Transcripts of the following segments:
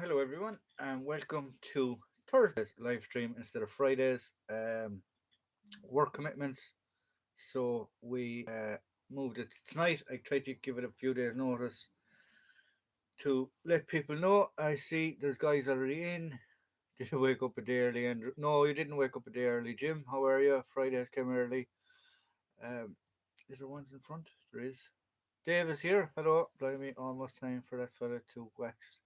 Hello, everyone, and welcome to Thursday's live stream instead of Fridays. Work commitments, so we moved it to tonight. I tried to give it a few days' notice to let people know. I see there's guys already in. Did you wake up a day early, Andrew? No, you didn't wake up a day early, Jim. How are you? Fridays came early. Um, is there ones in front? There is. Dave is here. Hello. Blimey, almost time for that fella to wax.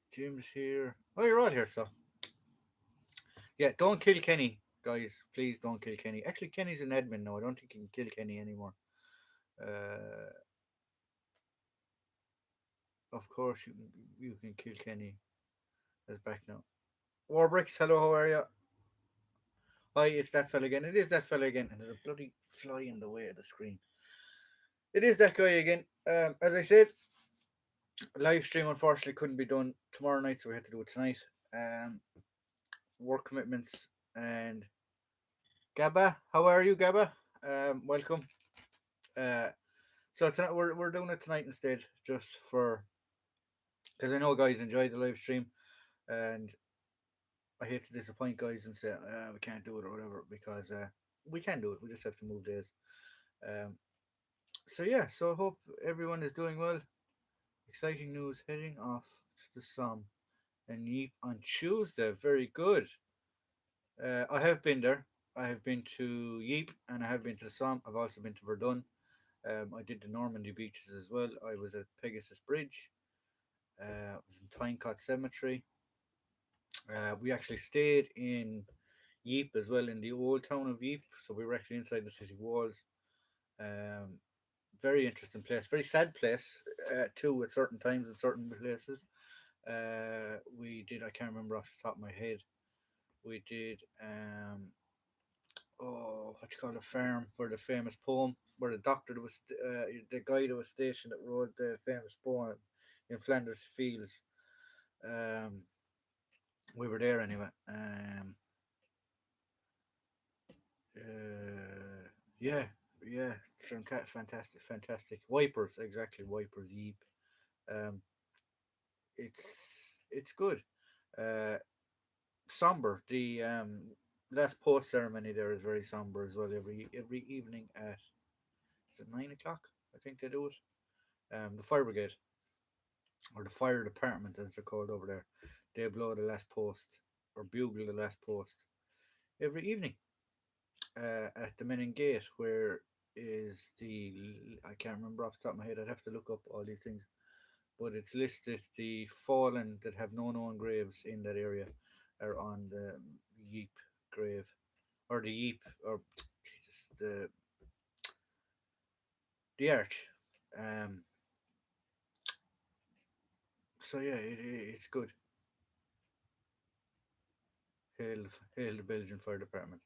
Jim's here. Oh, you're all here, so. Yeah, don't kill Kenny, guys. Please don't kill Kenny. Actually, Kenny's an admin now. I don't think you can kill Kenny anymore. Uh, of course you can kill Kenny. That's back now. Warbricks, hello, how are you? Hi, it's that fella again. It is that fella again, and there's a bloody fly in the way of the screen. It is that guy again. As I said, live stream unfortunately couldn't be done tomorrow night, so we had to do it tonight. Um, Work commitments and Gabba, how are you, Gabba? Welcome. Uh, So tonight we're doing it tonight instead, just for because I know guys enjoy the live stream, and I hate to disappoint guys and say we can't do it or whatever because we can do it. We just have to move days. Um, so yeah, so I hope everyone is doing well. Exciting news: heading off to the Somme and Yeep on Tuesday. Very good. I have been there. I have been to Yeep and I have been to the Somme. I've also been to Verdun. I did the Normandy beaches as well. I was at Pegasus Bridge. It was in Tynecott Cemetery. We actually stayed in Yeep as well, in the old town of Yeep. So we were actually inside the city walls. Um, Very interesting place, very sad place too at certain times in certain places. We did, I can't remember off the top of my head. We did, what you call a farm where the famous poem, where the doctor that was, the guy that was stationed that wrote the famous poem in Flanders Fields. Um, we were there anyway. Yeah, yeah, fantastic, fantastic. Wipers, exactly, wipers. Yeep. Um, it's good. Uh, Somber. The last post ceremony there is very somber as well. Every evening at, is it 9 o'clock? I think they do it. The fire brigade or the fire department as they're called over there, they blow the last post or bugle the last post every evening. At the Menin Gate, where is I can't remember off the top of my head. I'd have to look up all these things, but it's listed the fallen that have no known graves in that area are on the Yeep grave or the Yeep or Jesus the arch. Um, so yeah, it's good. Hail the Belgian Fire Department.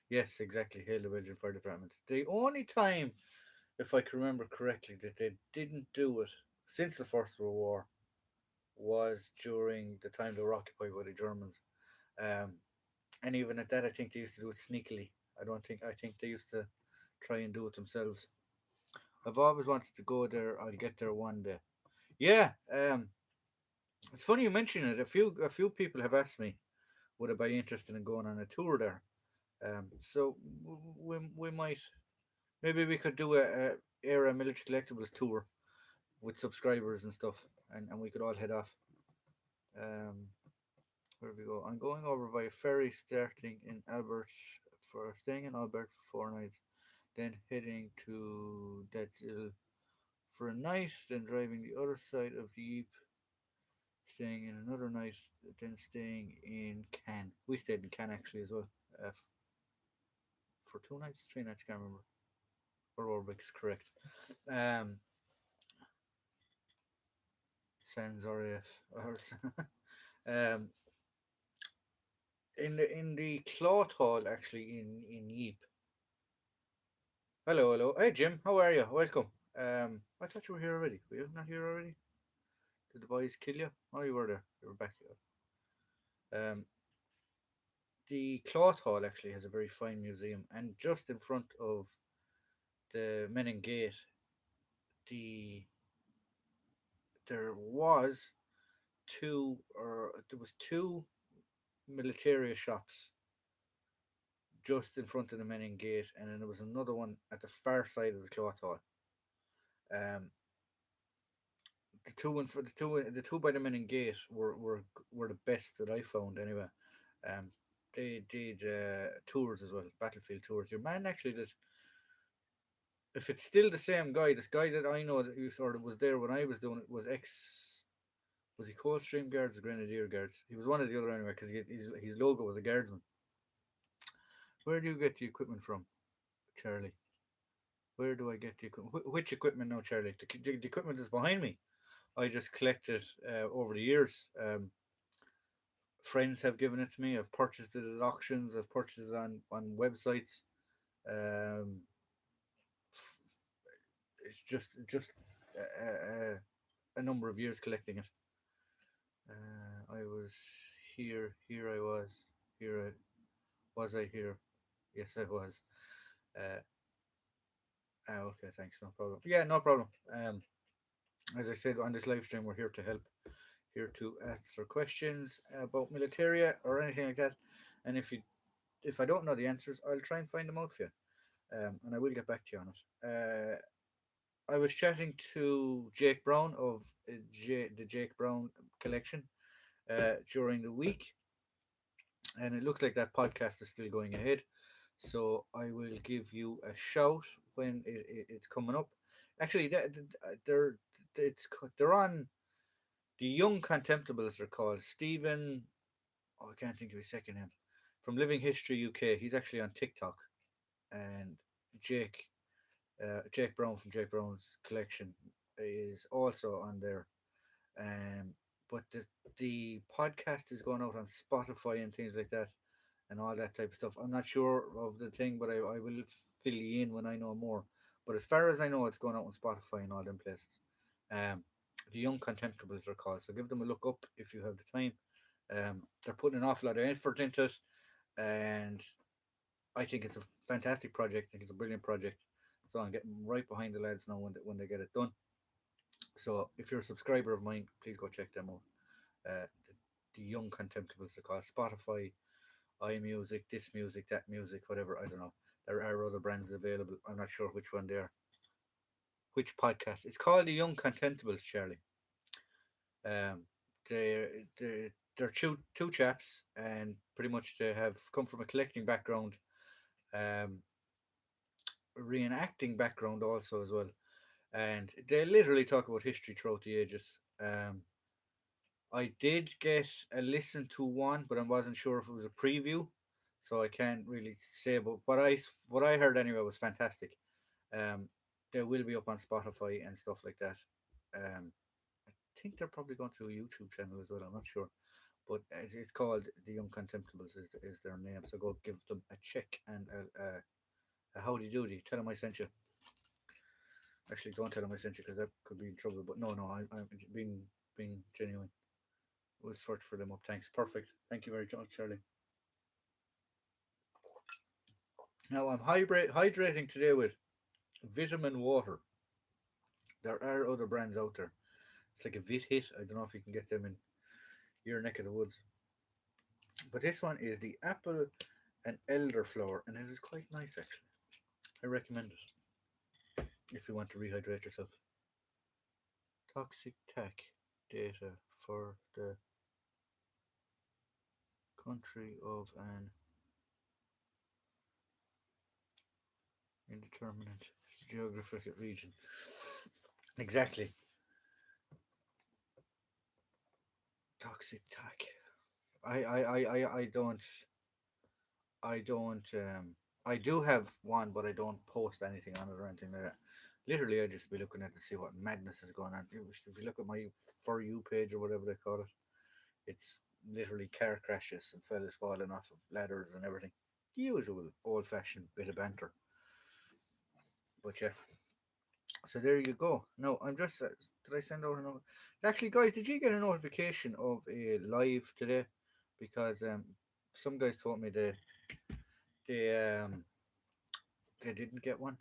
Yes, exactly. Hail the Belgian Fire Department. The only time, if I can remember correctly, that they didn't do it since the First World War was during the time they were occupied by the Germans. Um, and even at that, I think they used to do it sneakily. I think they used to try and do it themselves. I've always wanted to go there. I'll get there one day. Yeah, it's funny you mention it. A few people have asked me would I be interested in going on a tour there. So we might, maybe we could do a era military collectibles tour with subscribers and stuff, and we could all head off. Um, where we go? I'm going over by ferry starting in Albert for staying in Albert for 4 nights, then heading to Deadzil for a night, then driving the other side of the Yeep, staying in another night, then staying in Cannes. We stayed in Cannes actually as well, for 2 nights, 3 nights, can't remember. Or Orbix, correct. Um, Sans RAF. um, in the cloth hall actually in Yeep. Hello, hello. Hey Jim, how are you? Welcome. I thought you were here already. Were you not here already? Did the boys kill you? Oh, you were there. You were back. Um, the cloth hall actually has a very fine museum, and just in front of the Menin Gate, the there was there was two militaria shops just in front of the Menin Gate, and then there was another one at the far side of the cloth hall. Um, the two by the Menin Gate were the best that I found anyway. Um, they did tours as well, battlefield tours. Your man actually did. If it's still the same guy, this guy that I know that you sort of was there when I was doing it was ex. Was he Coldstream Guards or Grenadier Guards? He was one of the other anyway because his logo was a guardsman. Where do you get the equipment from, Charlie? Where do I get the equipment? Which equipment now, Charlie? The equipment is behind me. I just collected over the years. Friends have given it to me. I've purchased it at auctions. I've purchased it on websites. Um, it's just a number of years collecting it. I was here. Here I was. Here I was. I here. Yes, I was. Uh, okay, thanks. No problem. Yeah, no problem. As I said on this live stream, we're here to help, here to answer questions about militaria or anything like that. And if I don't know the answers, I'll try and find them out for you. And I will get back to you on it. I was chatting to Jake Brown of the Jake Brown collection during the week, and it looks like that podcast is still going ahead. So I will give you a shout when it's coming up. Actually, they're they're on the Young Contemptibles. They're called Stephen. Oh, I can't think of his second name. From Living History UK. He's actually on TikTok, and Jake Jake Brown from Jake Brown's collection is also on there. Um, but the podcast is going out on Spotify and things like that, and all that type of stuff. I'm not sure of the thing, but I will fill you in when I know more. But as far as I know, it's going out on Spotify and all them places. Um, the Young Contemptibles are called, so give them a look up if you have the time. They're putting an awful lot of effort into it, and I think it's a fantastic project. I think it's a brilliant project. So I'm getting right behind the lads now when they get it done. So if you're a subscriber of mine, please go check them out. The Young Contemptibles, they're called Spotify, iMusic, this music, that music, whatever. I don't know. There are other brands available. I'm not sure which one they are. Which podcast? It's called the Young Contemptibles, Charlie. Um, they're two chaps, and pretty much they have come from a collecting background, um, reenacting background also as well, and they literally talk about history throughout the ages. I did get a listen to one, but I wasn't sure if it was a preview, so I can't really say. But what I heard anyway was fantastic. Um, they will be up on Spotify and stuff like that. Um, I think they're probably going through a YouTube channel as well. I'm not sure, but it's called the Young Contemptibles is their name. So go give them a check and a howdy doody. Tell them I sent you. Actually, don't tell them I sent you because that could be in trouble. But no, I'm being genuine. We'll search for them up. Thanks. Perfect. Thank you very much, Charlie. Now I'm hydrating today with vitamin water. There are other brands out there. It's like a Vit Hit. I don't know if you can get them in your neck of the woods. But this one is the apple and elderflower, and it is quite nice actually. I recommend it if you want to rehydrate yourself. Toxic tack data for the country of an indeterminate geographic region. Exactly. Toxic tack. I don't I do have one, but I don't post anything on it or anything like that. Literally, I just be looking at it to see what madness is going on. If you look at my For You page or whatever they call it, it's literally car crashes and fellas falling off of ladders and everything. The usual old fashioned bit of banter. But yeah, so there you go. No, I'm just. Did I send out a note? Actually, guys, did you get a notification of a live today? Because some guys told me they didn't get one.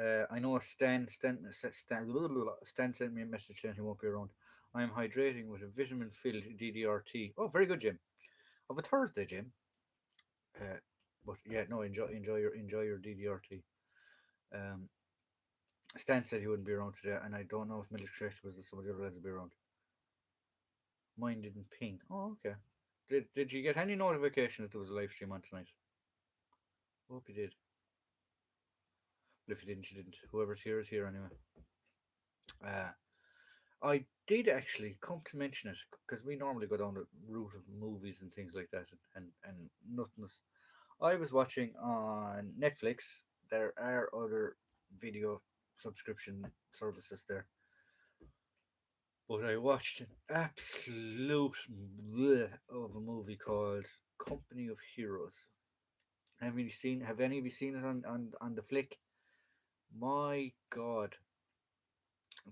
I know Stan sent me a message saying he won't be around. I am hydrating with a vitamin filled DDRT. Oh, very good, Jim. Of a Thursday, Jim. Uh, but yeah, no, enjoy your DDRT. Um, Stan said he wouldn't be around today, and I don't know if military was that some of the other lads will be around. Mine didn't ping. Oh, okay. Did you get any notification that there was a live stream on tonight? Hope you did. But if you didn't, you didn't. Whoever's here is here anyway. Uh, I did actually come to mention it because we normally go down the route of movies and things like that, and nothingness. I was watching on Netflix. There are other video subscription services there, but I watched an absolute bleh of a movie called Company of Heroes. Have any of you seen it on the flick? My God,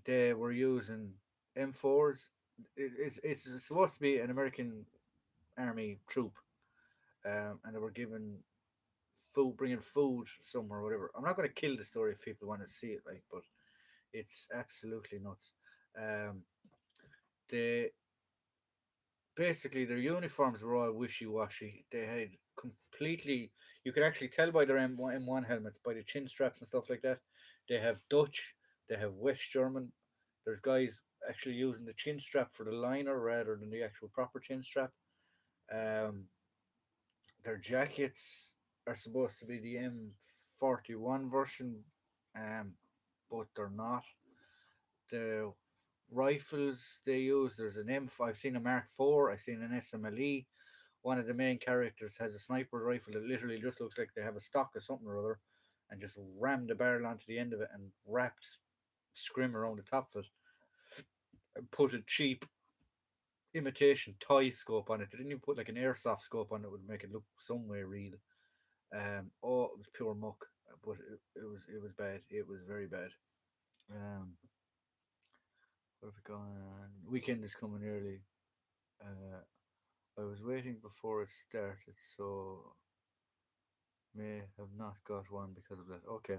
they were using M4s. It's supposed to be an American army troop, and they were given food, bringing food somewhere, or whatever. I'm not going to kill the story if people want to see it, like, but it's absolutely nuts. Um, they basically their uniforms were all wishy washy. They had completely. You could actually tell by their M1 helmets, by the chin straps and stuff like that. They have Dutch. They have West German. There's guys actually using the chin strap for the liner rather than the actual proper chin strap. Um, their jackets are supposed to be the M41 version, um, but they're not. The rifles they use, there's an I've seen a Mark IV, I've seen an SMLE. One of the main characters has a sniper rifle that literally just looks like they have a stock of something or other and just rammed the barrel onto the end of it and wrapped scrim around the top of it and put a cheap imitation toy scope on it. They didn't even put like an airsoft scope on it would make it look some way real. Oh, it was pure muck, but it was bad. It was very bad. Um, what have we gone on? Weekend is coming early. Uh, I was waiting before it started, so may have not got one because of that. Okay.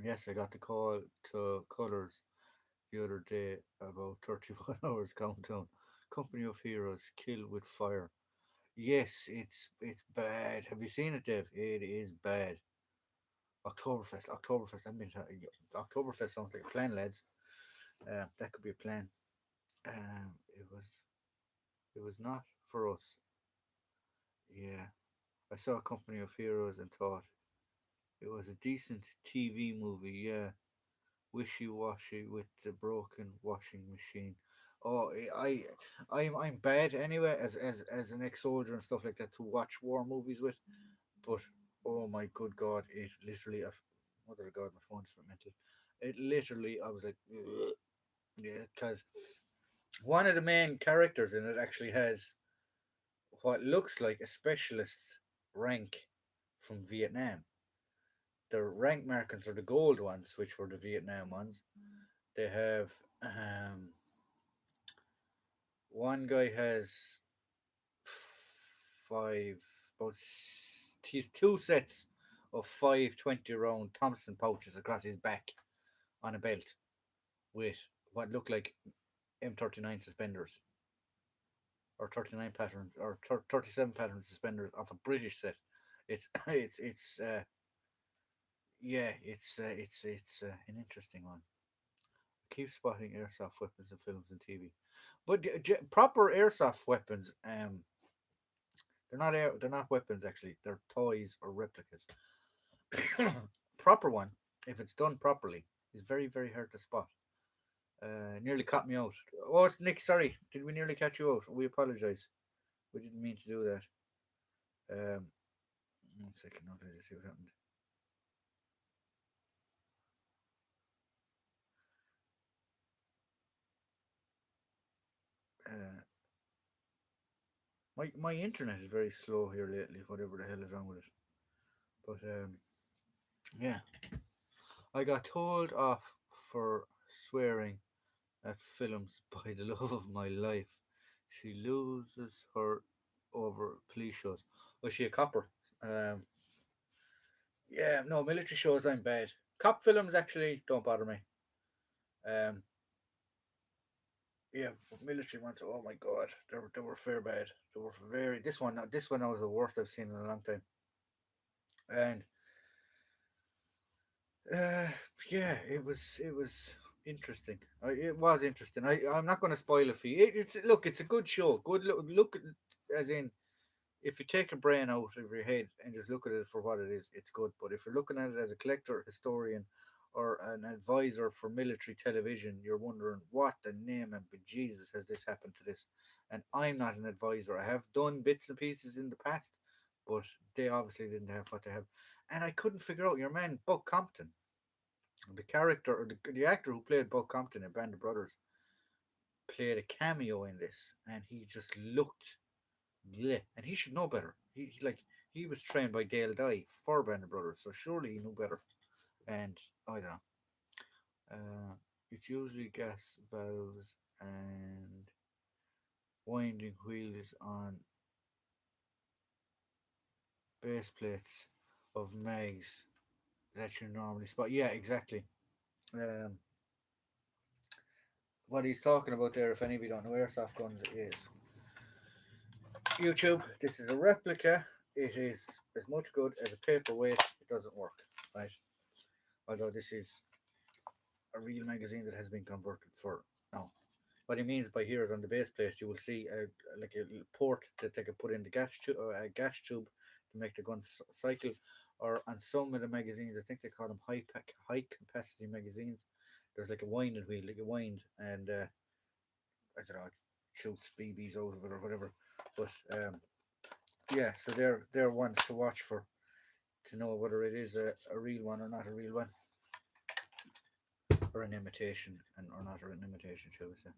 Yes, I got the call to Colours the other day about 31 hours countdown. Company of Heroes, Kill with Fire. Yes, it's bad. Have you seen it, Dave? It is bad. Oktoberfest. Oktoberfest sounds like a plan, lads. That could be a plan. It was not for us. Yeah, I saw a Company of Heroes and thought it was a decent TV movie. Yeah, wishy washy with the broken washing machine. Oh, I'm bad anyway as an ex soldier and stuff like that to watch war movies with. But oh my good God, it literally, mother of God, my phone just went mental. It literally, I was like, "Ugh." Yeah, because one of the main characters in it actually has what looks like a specialist rank from Vietnam. The rank markings are the gold ones, which were the Vietnam ones. They have one guy has five, he's two sets of 520 round Thompson pouches across his back on a belt with what look like M39 suspenders or 39 patterns or 37 pattern suspenders of a British set. It's it's an interesting one. Keep spotting airsoft weapons in films and TV, but proper airsoft weapons, they're not weapons actually. They're toys or replicas. Proper one, if it's done properly, is very very hard to spot. Nearly caught me out. Oh, it's Nick. Sorry, did we nearly catch you out? We apologize. We didn't mean to do that. 1 second. Now let us see what happened. Uh, my internet is very slow here lately. Whatever the hell is wrong with it. But yeah, I got told off for swearing at films by the love of my life. She loses her over police shows. Was she a copper? Um, yeah, no military shows. I'm bad. Cop films actually don't bother me. Um, yeah, but military ones. Oh my god, they were fair bad. They were very. This one was the worst I've seen in a long time. And uh, yeah, it was interesting. It was interesting. I'm not going to spoil it for you. It's look, it's a good show. Good look, as in if you take a brain out of your head and just look at it for what it is, it's good. But if you're looking at it as a collector, historian, or an advisor for military television, you're wondering what the name and Jesus has this happened to this. And I'm not an advisor. I have done bits and pieces in the past, but they obviously didn't have what they have. And I couldn't figure out your man Buck Compton, the character or the actor who played Buck Compton in Band of Brothers, played a cameo in this, and he just looked yeah, and he should know better. He was trained by Dale Dye for Band of Brothers, so surely he knew better. And I don't know. It's usually gas valves and winding wheels on base plates of mags that you normally spot. Yeah, exactly. Um, what he's talking about there, if any of you don't know airsoft guns, is YouTube. This is a replica. It is as much good as a paperweight. It doesn't work, right? Although this is a real magazine that has been converted for now. What he means by here is on the base plate, you will see like a little port that they can put in the a gas tube to make the gun cycle. Or on some of the magazines, I think they call them high capacity magazines. There's like a winding wheel, like a wind, and I don't know, it shoots BBs out of it or whatever. But yeah, so they're ones to watch for to know whether it is a real one or not a real one, or an imitation, and or not an imitation, shall we say?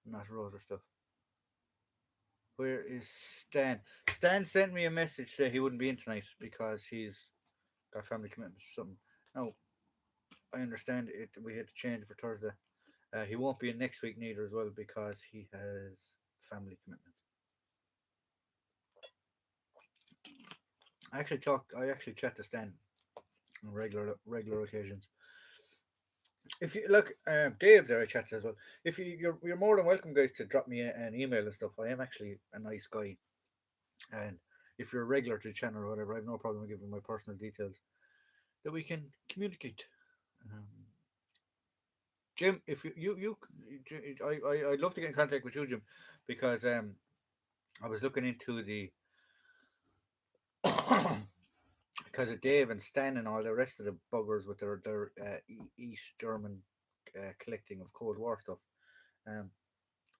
Not Rosa stuff. Where is Stan? Stan sent me a message saying he wouldn't be in tonight because he's got family commitments or something. Now, I understand it. We had to change it for Thursday. He won't be in next week neither as well because he has family commitments. I actually chat to Stan on regular occasions. If you look, Dave there, I chat to as well. If you're more than welcome, guys, to drop me an email and stuff. I am actually a nice guy, and if you're a regular to the channel or whatever, I have no problem giving my personal details that we can communicate. Um, Jim, if I'd love to get in contact with you, Jim, because I was looking into the because of Dave and Stan and all the rest of the buggers with their East German collecting of Cold War stuff. Um,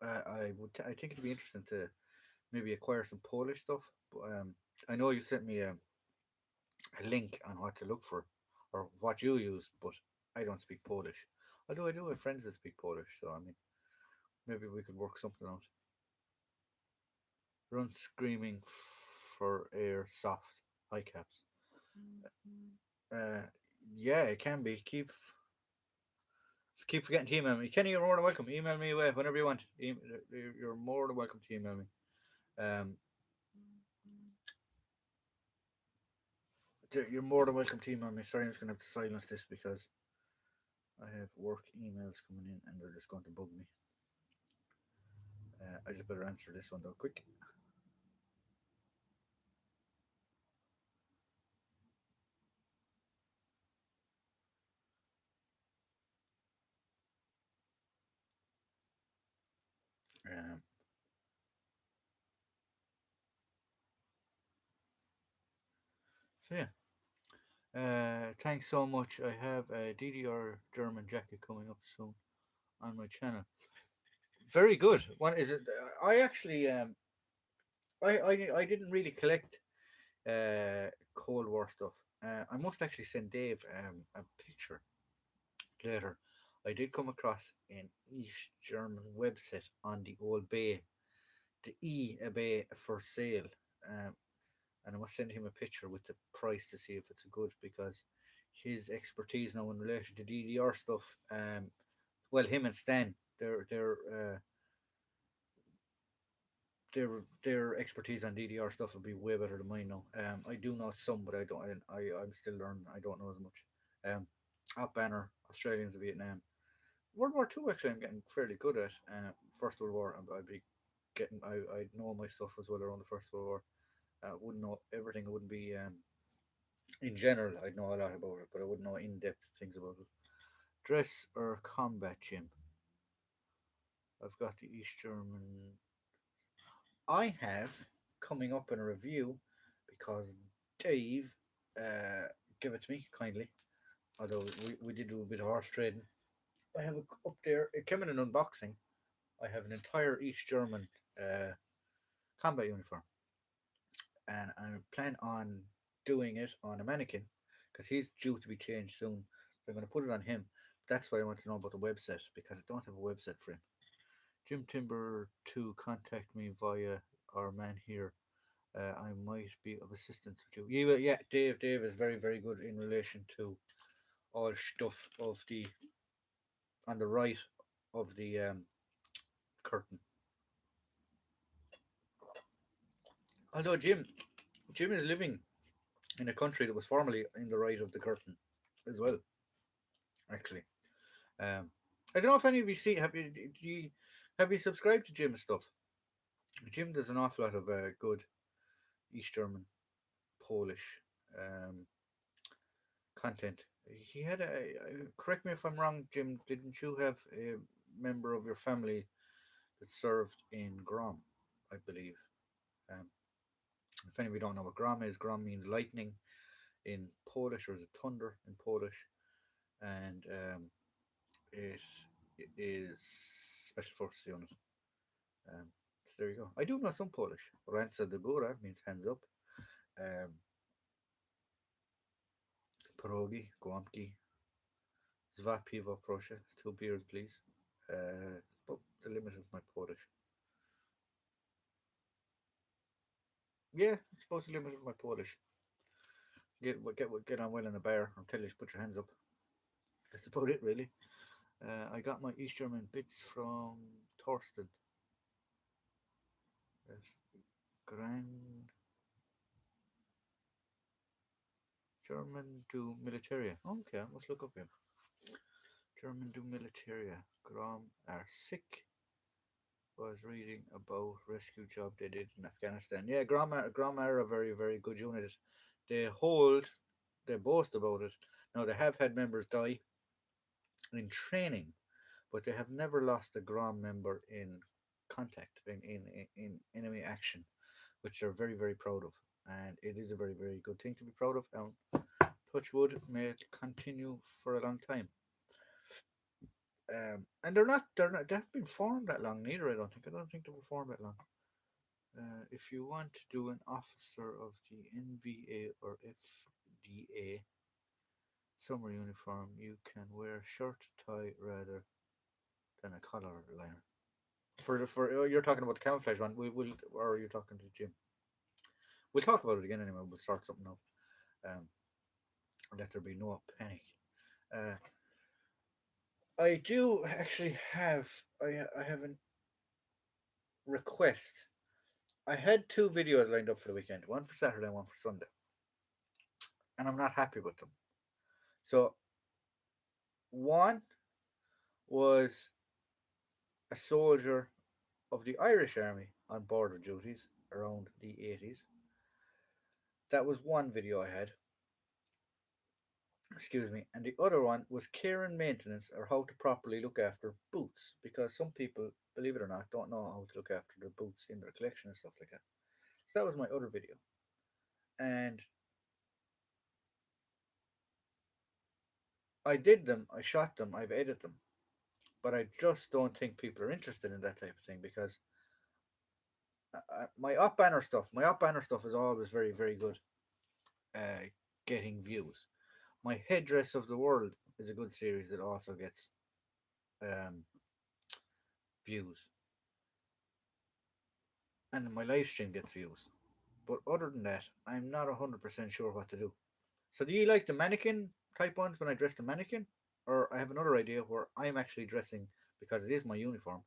I think it'd be interesting to maybe acquire some Polish stuff. But I know you sent me a link on what to look for or what you use, but I don't speak Polish. Although I do have friends that speak Polish, so I mean maybe we could work something out. Run screaming for air soft high caps. Uh, yeah, it can be. Keep forgetting to email me. Kenny, you're more than welcome. Email me away whenever you want. You're more than welcome to email me. Um, you're more than welcome to email me. Sorry, I'm just gonna have to silence this because I have work emails coming in and they're just going to bug me. I just better answer this one though, quick. Um, so yeah. Thanks so much. I have a DDR German jacket coming up soon on my channel. Very good. What is it? I actually I didn't really collect Cold War stuff. I must actually send Dave a picture later. I did come across an East German website on the old bay, the eBay for sale. Um, and I must send him a picture with the price to see if it's good because his expertise now in relation to DDR stuff. Well, him and Stan, they're their expertise on DDR stuff would be way better than mine now. I do know some, but I don't. I'm still learning. I don't know as much. Um, Op Banner, Australians of Vietnam, World War Two. Actually, I'm getting fairly good at. First World War, I'd be getting. I know my stuff as well around the First World War. Wouldn't know everything. I wouldn't be in general. I'd know a lot about it, but I wouldn't know in depth things about it. Dress or combat gym. I've got the East German. I have coming up in a review because Dave uh, gave it to me kindly. Although we did do a bit of horse trading. I have it up there. It came in an unboxing. I have an entire East German uh, combat uniform, and I plan on doing it on a mannequin because he's due to be changed soon. So I'm going to put it on him. That's why I want to know about the website because I don't have a website for him. Jim Timber to contact me via our man here. I might be of assistance with you. Yeah, yeah, Dave. Dave is very, very good in relation to all stuff of the on the right of the curtain. Although Jim is living in a country that was formerly in the right of the curtain as well. Actually, um, I don't know if any of you see. Have you subscribed to Jim's stuff? Jim does an awful lot of good East German, Polish um, content. He had correct me if I'm wrong, Jim. Didn't you have a member of your family that served in Grom? I believe. Um, if any of you don't know what Grom is, Grom means lightning in Polish, or is it thunder in Polish? And it, it is special forces unit. So there you go. I do know some Polish. Ręce do góra means hands up. Um, Progi, Guamki, Dwa piwo proszę, 2 beers please. It's about the limit of my Polish. Yeah, it's about the limit of my Polish. Get on well in a bar and tell you to put your hands up. That's about it, really. I got my East German bits from Thorsten. Grand German do militaria. Okay, let's look up him. German do militaria. Grom are sick. Was reading about rescue job they did in Afghanistan. Yeah, Grom are a very, very good unit. They hold, they boast about it. Now, they have had members die in training, but they have never lost a Grom member in contact, in enemy action, which they're very, very proud of. And it is a very, very good thing to be proud of. And touch wood, may it continue for a long time. And they haven't been formed that long neither. I don't think they were formed that long. If you want to do an officer of the NVA or FDA summer uniform, you can wear shirt tie rather than a collar liner. For you're talking about the camouflage one, we will, or are you talking to Jim? We'll talk about it again anyway. We'll start something up. Um, let there be no panic. Uh, I do actually have I have a request. I had 2 videos lined up for the weekend, one for Saturday and one for Sunday, and I'm not happy with them. So one was a soldier of the Irish Army on border duties around the 80s. That was one video I had. Excuse me. And the other one was care and maintenance, or how to properly look after boots, because some people, believe it or not, don't know how to look after their boots in their collection and stuff like that. So that was my other video. And I did them, I shot them, I've edited them. But I just don't think people are interested in that type of thing because my op banner stuff is always very, very good uh, getting views. My Headdress of the World is a good series that also gets um, views, and my live stream gets views. But other than that, I'm not 100% sure what to do. So, do you like the mannequin type ones when I dress the mannequin? Or I have another idea where I'm actually dressing, because it is my uniform,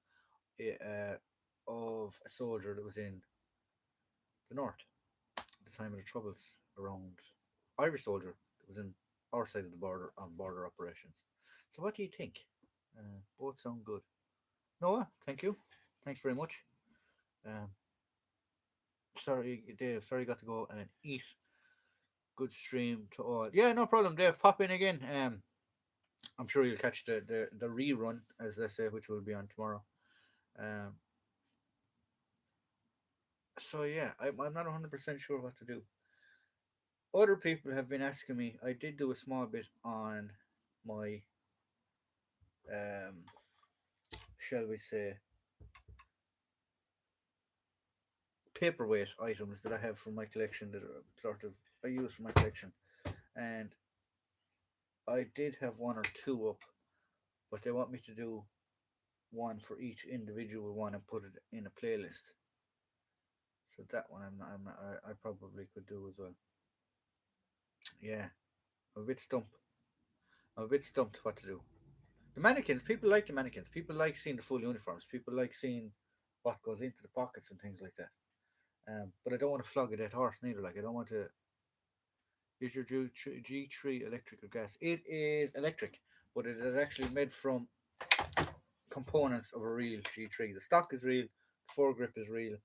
of a soldier that was in the north at the time of the troubles around Irish soldier that was in our side of the border on border operations. So what do you think? Both sound good. Noah, thank you. Thanks very much. Um, sorry, Dave. Sorry, you got to go and eat. Good stream to all. Yeah, no problem, Dave. Pop in again. I'm sure you'll catch the rerun, as they say, which will be on tomorrow. Um, so yeah, I'm not 100% sure what to do. Other people have been asking me. I did do a small bit on my, um, shall we say, paperweight items that I have from my collection that are sort of I use for my collection, and I did have one or two up, but they want me to do one for each individual one and put it in a playlist. So that one I probably could do as well. Yeah, I'm a bit stumped. I'm a bit stumped what to do. The mannequins, people like the mannequins. People like seeing the full uniforms. People like seeing what goes into the pockets and things like that. But I don't want to flog a dead horse neither. Like I don't want to. Is your G3 electric or gas? It is electric, but it is actually made from components of a real G3. The stock is real, the foregrip is real,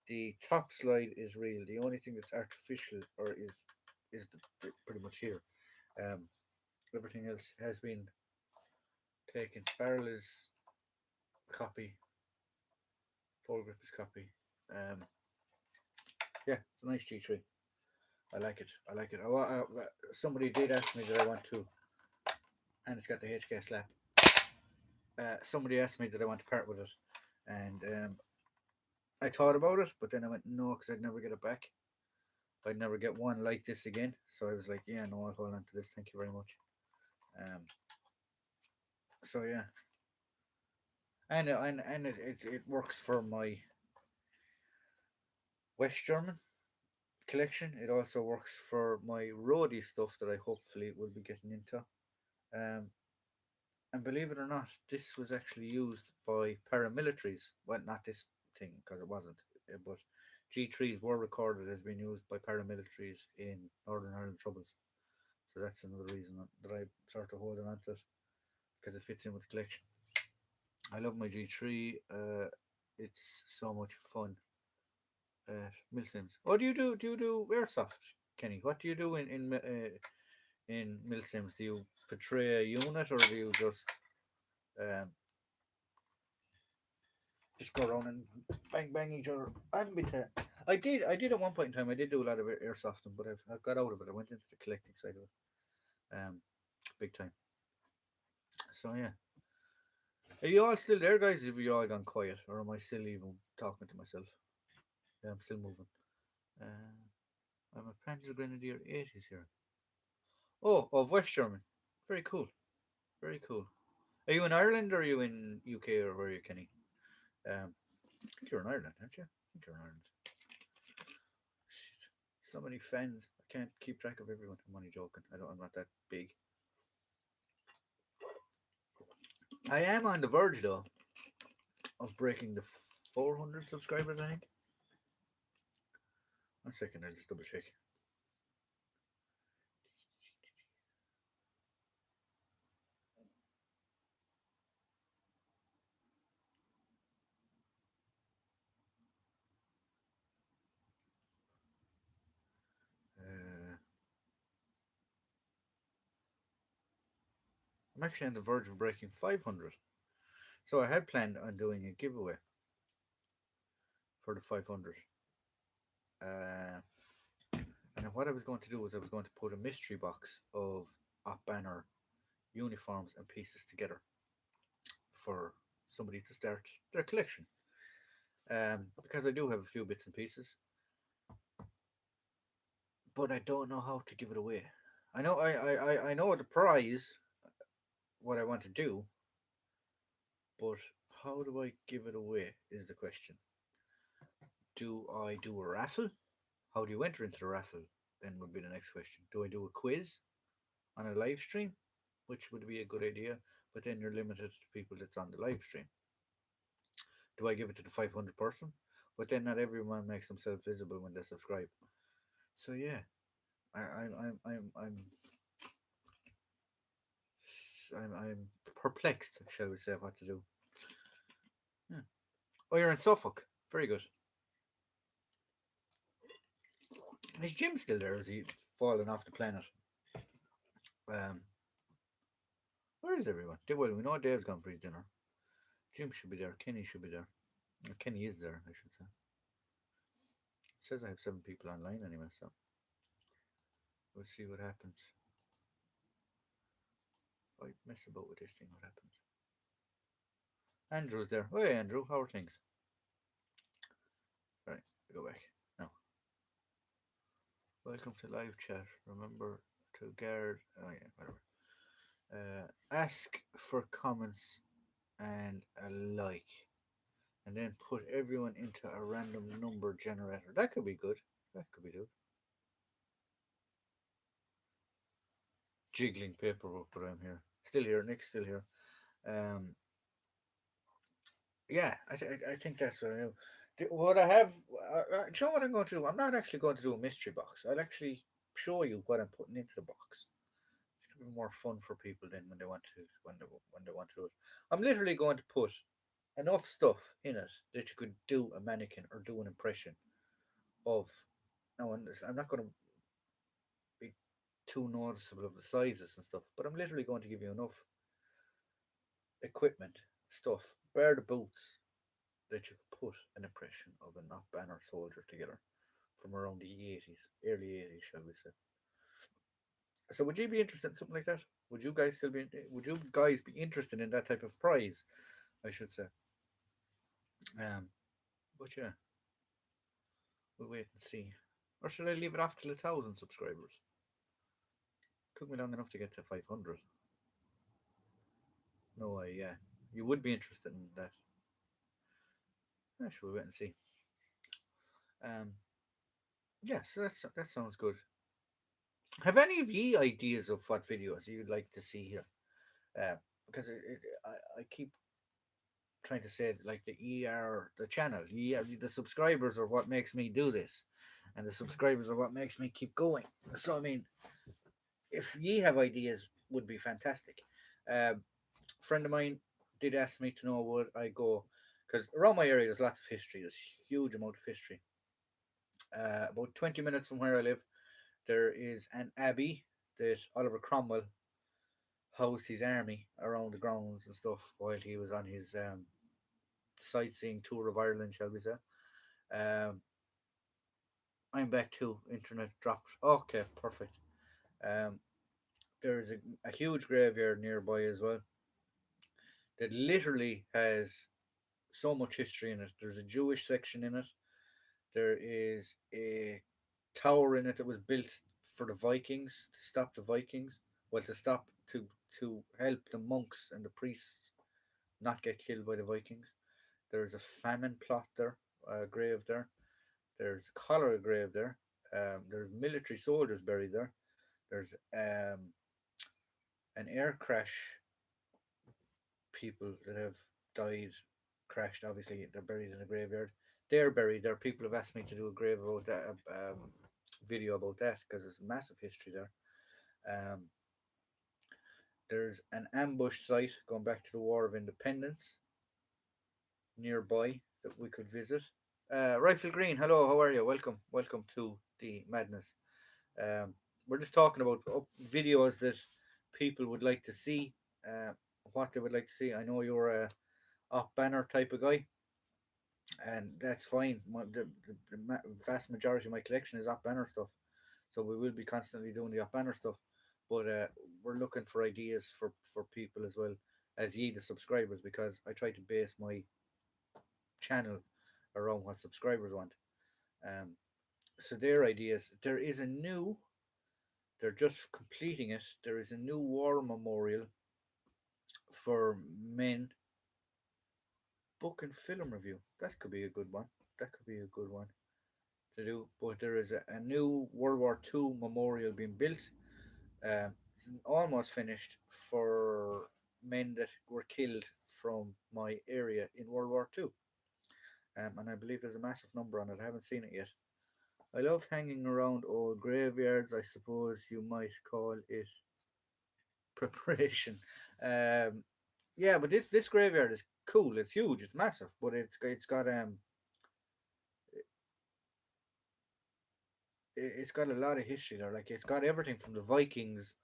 the top slide is real. The only thing that's artificial or is pretty much here. Um, Everything else has been taken. Barrel is copy, foregrip is copy. Um, yeah, it's a nice G3. I like it. I like it. Somebody did ask me that I want to, and it's got the HK slap. Somebody asked me that I want to part with it, and I thought about it, but then I went no, because I'd never get it back. I'd never get one like this again. So I was like, yeah, no, I'll hold on to this. Thank you very much. Um, so yeah, and it works for my West German collection. It also works for my roadie stuff that I hopefully will be getting into. Um, and believe it or not, this was actually used by paramilitaries. Well, not this thing because it wasn't, but G3s were recorded as being used by paramilitaries in Northern Ireland troubles. So that's another reason that I sort of holding on to it because it fits in with the collection. I love my G3. It's so much fun. Milsims. What do you do? Do you do airsoft, Kenny? What do you do in Milsims? Do you portray a unit or do you um, just go around and bang each other? I haven't been to. I did at one point in time. I did do a lot of airsofting, but I've got out of it. I went into the collecting side of it, big time. So yeah, are you all still there, guys? Have you all gone quiet, or am I still even talking to myself? Yeah, I'm still moving. Uh, I'm a Panzer Grenadier 80s here. Oh, of West German. Very cool. Very cool. Are you in Ireland or are you in UK or where are you, Kenny? I think you're in Ireland, aren't you? I think you're in Ireland. So many fans. I can't keep track of everyone. I'm only joking. I'm not that big. I am on the verge though of breaking the 400 subscribers. I think. 1 second. I'll just double check. Uh, I'm actually on the verge of breaking 500. So I had planned on doing a giveaway for the 500. Uh, and what I was going to do was I was going to put a mystery box of op banner uniforms and pieces together for somebody to start their collection. Because I do have a few bits and pieces, but I don't know how to give it away. I know the prize, what I want to do, but how do I give it away is the question. Do I do a raffle? How do you enter into the raffle? Then would be the next question. Do I do a quiz on a live stream, which would be a good idea, but then you're limited to people that's on the live stream. Do I give it to the 500 person? But then not everyone makes themselves visible when they subscribe. So yeah, I'm perplexed, shall we say, what to do. Yeah. Oh, you're in Suffolk. Very good. Is Jim still there? Is he fallen off the planet? Um, where is everyone? Well, we know Dave's gone for his dinner. Jim should be there. Kenny should be there. Kenny is there, I should say. It says I have 7 people online anyway, so we'll see what happens. If I mess about with this thing, what happens? Andrew's there. Oh, hey, Andrew, how are things? Right, go back. No. Welcome to live chat. Remember to guard. Oh, yeah, whatever. Ask for comments and a like, and then put everyone into a random number generator. That could be good. That could be good. Jiggling paperwork, but I'm here. Still here. Nick's still here. Um, yeah, I think that's what I do. What I have, do you know what I'm going to do? I'm not actually going to do a mystery box. I'll actually show you what I'm putting into the box. It'll be more fun for people then when they want to when they want to do it. I'm literally going to put enough stuff in it that you could do a mannequin or do an impression of. Now, I'm not going to be too noticeable of the sizes and stuff, but I'm literally going to give you enough equipment, stuff, bar the boots, that you could put an impression of a not banner soldier together from around the 80s, early 80s, shall we say. So, would you be interested in something like that? Would you guys still be? Would you guys be interested in that type of prize? I should say. Um, but yeah, we'll wait and see. Or should I leave it off till 1,000 subscribers? Took me long enough to get to 500. No, yeah, you would be interested in that. Yeah, should we wait and see? Um, yeah, so that sounds good. Have any of ye ideas of what videos you'd like to see here? Because I keep trying to say it like the ER, the channel, the subscribers are what makes me do this, and the subscribers are what makes me keep going. So I mean, if ye have ideas, would be fantastic. A friend of mine did ask me to know would I go because around my area there's lots of history. There's huge amount of history. About 20 minutes from where I live, there is an abbey that Oliver Cromwell housed his army around the grounds and stuff while he was on his sightseeing tour of Ireland, shall we say. Um, I'm back to internet dropped. Okay, perfect. Um, there's a huge graveyard nearby as well that literally has so much history in it. There's a Jewish section in it. There is a tower in it that was built for the Vikings to stop the Vikings. Well, to stop to help the monks and the priests not get killed by the Vikings. There's a famine plot there, grave there. There's a cholera grave there. There's military soldiers buried there. There's an air crash people that have died, crashed. Obviously, they're buried in a graveyard. They're buried there. People have asked me to do a grave about that, video about that because there's massive history there. Um, there's an ambush site going back to the War of Independence nearby that we could visit. Rifle Green, hello, how are you? Welcome to the madness. Um, we're just talking about videos that people would like to see, uh, what they would like to see. I know you're a up banner type of guy, and that's fine. The vast majority of my collection is up banner stuff, so we will be constantly doing the up banner stuff. But we're looking for ideas for people as well as ye the subscribers because I try to base my channel around what subscribers want. Um, so their ideas. There is a new. They're just completing it. There is a new war memorial for men. Book and film review. That could be a good one. That could be a good one to do. But there is a new World War Two memorial being built. It's almost finished for men that were killed from my area in World War Two. and I believe there's a massive number on it. I haven't seen it yet. I love hanging around old graveyards. I suppose you might call it preparation. Um, yeah, but this graveyard is cool. It's huge. It's massive, but it's got a lot of history there. Like it's got everything from the Vikings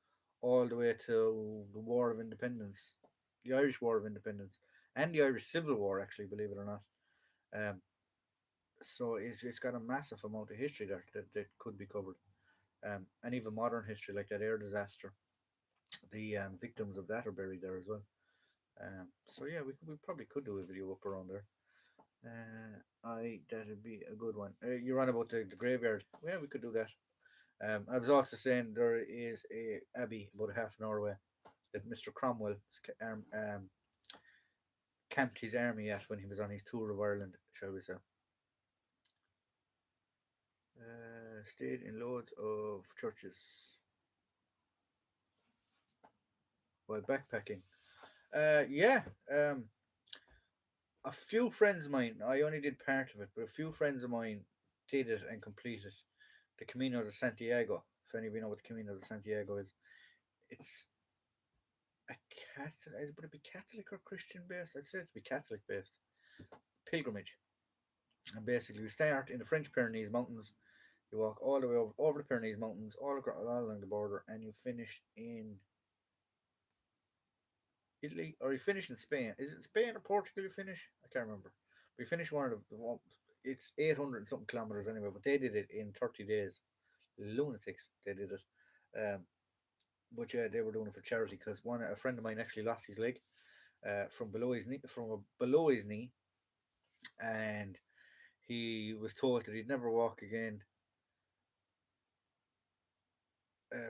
all the way to the War of Independence, the Irish War of Independence, and the Irish Civil War. Actually, believe it or not. Um, so it's got a massive amount of history there that could be covered. And even modern history like that air disaster. The victims of that are buried there as well. So yeah, we probably could do a video up around there. I That'd be a good one. You're on about the graveyard. Yeah, we could do that. I was also saying there is a abbey about a half an hour away that Mr. Cromwell camped his army at when he was on his tour of Ireland, shall we say. Stayed in loads of churches while backpacking. Yeah, a few friends of mine, I only did part of it, but a few friends of mine did it and completed the Camino de Santiago. If any of you know what the Camino de Santiago is, it's a Catholic, would it be Catholic or Christian based? I'd say it'd be Catholic based pilgrimage. And basically, you start in the French Pyrenees Mountains, you walk all the way over the Pyrenees Mountains, all along the border, and you finish in Italy, or you finish in Spain. Is it Spain or Portugal you finish? I can't remember. We finished one of it's 800 and something kilometers anyway, but they did it in 30 days. Lunatics, they did it. Um, but yeah, they were doing it for charity because a friend of mine actually lost his leg from below his knee, and he was told that he'd never walk again.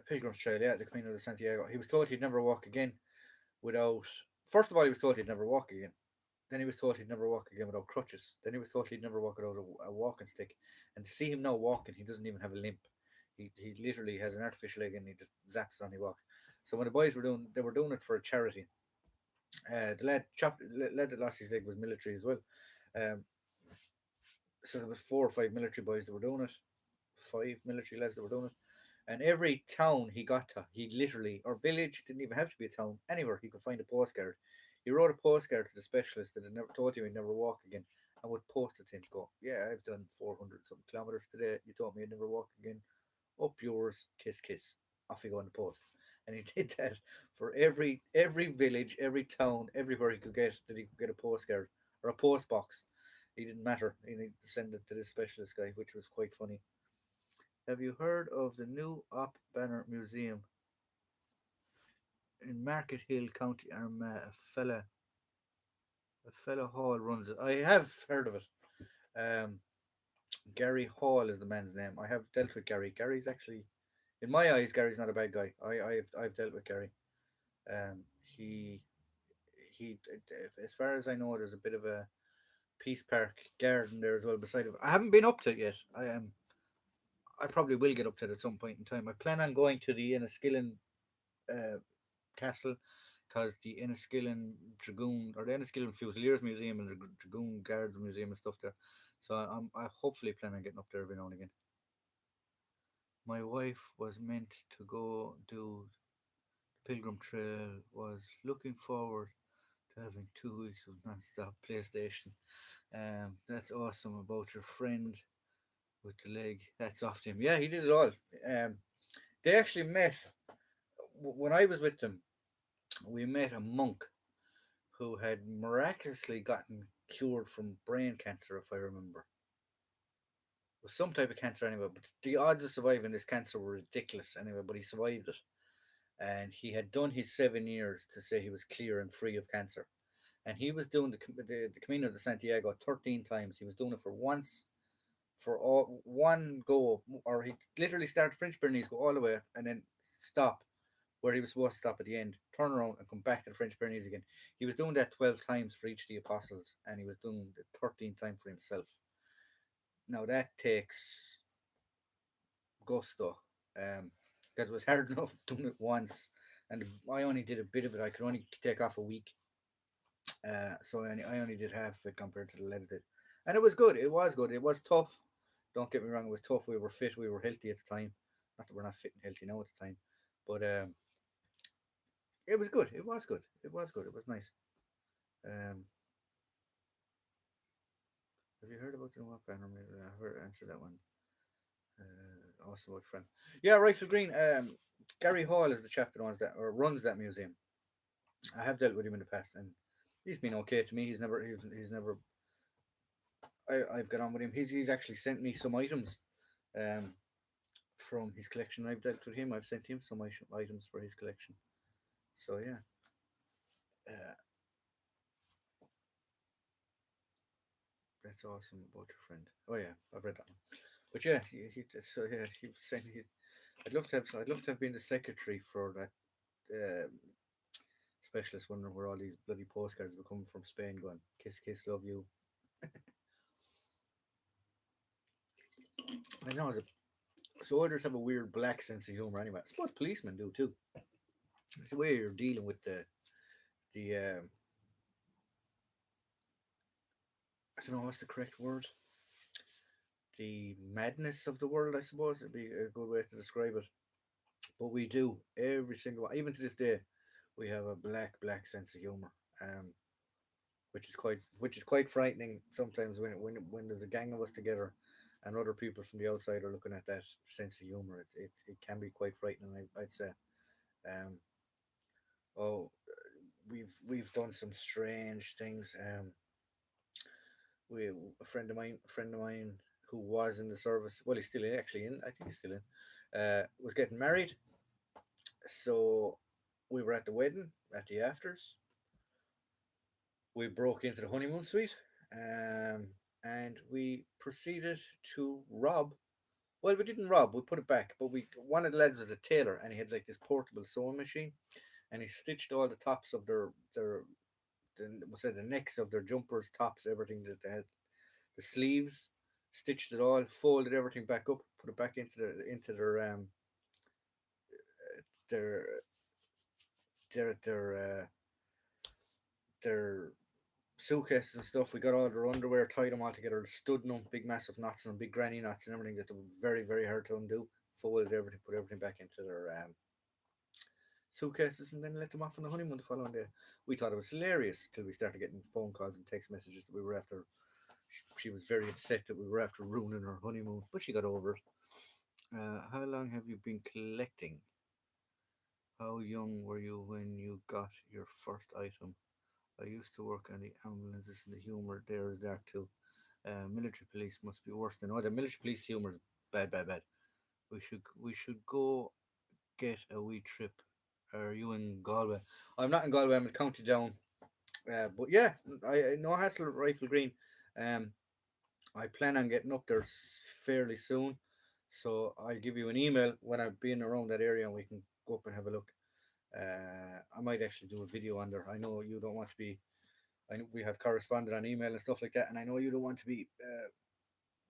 Pilgrim's Trail, yeah, the Camino de Santiago. He was told he'd never walk again without. First of all, he was told he'd never walk again. Then he was told he'd never walk again without crutches. Then he was told he'd never walk without a walking stick. And to see him now walking, he doesn't even have a limp. He literally has an artificial leg and he just zaps it on he walks. So when the boys were doing it for a charity. The lad that lost his leg was military as well. Um, so there was 4 or 5 military boys that were doing it. 5 military lads that were doing it. And every town he got to, he literally, or village, didn't even have to be a town, anywhere he could find a postcard. He wrote a postcard to the specialist that had never told him he'd never walk again and would post it to him to go, yeah, I've done 400 something kilometres today. You told me I'd never walk again. Up yours, kiss, kiss. Off you go on the post. And he did that for every village, every town, everywhere he could get that he could get a postcard or a post box. He didn't matter. He needed to send it to this specialist guy, which was quite funny. Have you heard of the new Op Banner Museum in Market Hill, County Armagh? A fella Hall runs it. I have heard of it. Um, Gary Hall is the man's name. I have dealt with Gary. Gary's actually, in my eyes, Gary's not a bad guy. I've dealt with Gary. He as far as I know, there's a bit of a Peace Park garden there as well beside it. I haven't been up to it yet. I probably will get up to it at some point in time. I plan on going to the Enniskillen uh, Castle because the Enniskillen Dragoon or the Enniskillen Fusiliers Museum and the Dragoon Guards Museum and stuff there. So I hopefully plan on getting up there every now and again. My wife was meant to go do the Pilgrim Trail. Was looking forward to having 2 weeks of non-stop PlayStation. That's awesome about your friend with the leg. That's off to him. Yeah, he did it all. Um, they actually met when I was with them. We met a monk who had miraculously gotten cured from brain cancer, if I remember. It was some type of cancer anyway, but the odds of surviving this cancer were ridiculous anyway, but he survived it. And he had done his 7 years to say he was clear and free of cancer. And he was doing the Camino de Santiago 13 times. He was doing it for once, for all one go, or he literally started French Pyrenees, go all the way, and then stop where he was supposed to stop at the end, turn around and come back to the French Pyrenees again. He was doing that 12 times for each of the apostles, and he was doing the 13th time for himself. Now that takes gusto, because it was hard enough doing it once, and I only did a bit of it. I could only take off a week, so I only did half of it compared to the lads did. And it was good. It was good. It was tough. Don't get me wrong. It was tough. We were fit. We were healthy at the time. Not that we're not fit and healthy now at the time, but it was good. It was good. It was good. It was nice. Um, have you heard about the what banner? Maybe I heard answer that one. Also about friend. Yeah, Rifle Green. Gary Hall is the chap that owns that or runs that museum. I have dealt with him in the past, and he's been okay to me. He's never. I've got on with him. He's actually sent me some items, um, from his collection. I've dealt with him. I've sent him some items for his collection. So yeah, uh, that's awesome about your friend. Oh yeah, I've read that one. But yeah, so yeah, he was saying I'd love to have been the secretary for that specialist. Wondering where all these bloody postcards were coming from Spain, going kiss kiss love you. I know, soldiers have a weird black sense of humor anyway. I suppose policemen do too. It's the way you're dealing with the I don't know what's the correct word. The madness of the world, I suppose, would be a good way to describe it. But we do every single one, even to this day, we have a black sense of humor, um, which is quite frightening sometimes when there's a gang of us together, and other people from the outside are looking at that sense of humor. It can be quite frightening. I'd say. Um, oh, we've done some strange things. We a friend of mine who was in the service. Well, he's still in, actually in. I think he's still in. Was getting married, so we were at the wedding at the afters. We broke into the honeymoon suite, um, and we proceeded to rob. Well, we didn't rob. We put it back, but we one of the lads was a tailor, and he had like this portable sewing machine, and he stitched all the tops of we'll say the necks of their jumpers, tops, everything that they had, the sleeves, stitched it all, folded everything back up, put it back into their their their uh, their suitcases and stuff. We got all their underwear, tied them all together, stood them, big massive knots and big granny knots and everything that were very hard to undo. Folded everything, put everything back into their suitcases, and then let them off on the honeymoon the following day. We thought it was hilarious till we started getting phone calls and text messages that we were after. She was very upset that we were after ruining her honeymoon, but she got over it. How long have you been collecting? How young were you when you got your first item? I used to work on the ambulances, and the humour there is there too. Military police must be worse than the military police humour is bad. We should go get a wee trip. Are you in Galway? I'm not in Galway. I'm in County Down. But yeah, I no hassle at Rifle Green. Um, I plan on getting up there fairly soon, so I'll give you an email when I'm being around that area, and we can go up and have a look. I might actually do a video on there. I know you don't want to be. I know we have corresponded on email and stuff like that, and I know you don't want to be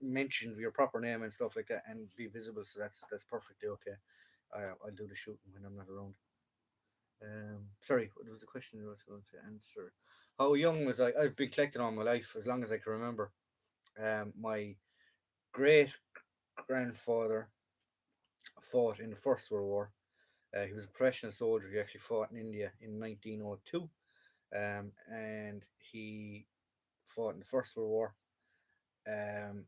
mentioned your proper name and stuff like that and be visible. So that's perfectly okay. I'll do the shooting when I'm not around. Sorry, what was the question you were going to answer? How young was I? I've been collecting all my life, as long as I can remember. My great grandfather fought in the First World War. He was a professional soldier. He actually fought in India in 1902, and he fought in the First World War. Um,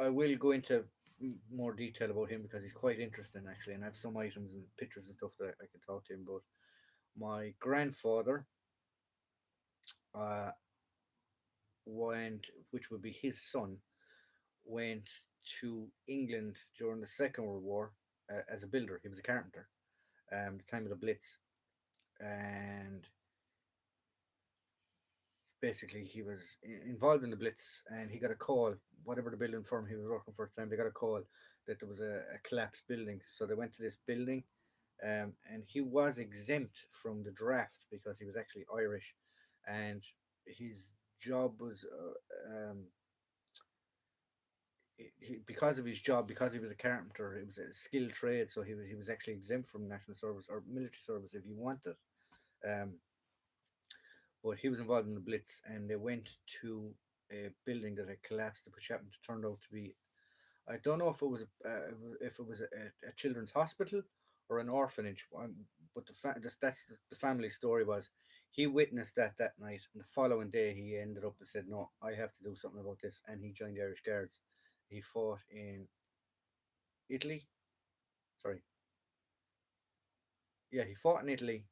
I will go into more detail about him because he's quite interesting actually, and I have some items and pictures and stuff that I can talk to him about. My grandfather uh, which would be his son, went to England during the Second World War as a builder. He was a carpenter. The time of the Blitz, and basically he was involved in the Blitz, and he got a call. Whatever the building firm he was working for at the time, they got a call that there was a collapsed building. So they went to this building, and he was exempt from the draft because he was actually Irish, and his job was because of his job, because he was a carpenter, it was a skilled trade, so he was actually exempt from national service or military service if he wanted. Um, but he was involved in the Blitz, and they went to a building that had collapsed, which happened to turn out to be, I don't know if it was a children's hospital or an orphanage. But the family story was he witnessed that night, and the following day he ended up and said, "No, I have to do something about this," and he joined the Irish Guards. He fought in Italy. Sorry, yeah, he fought in Italy,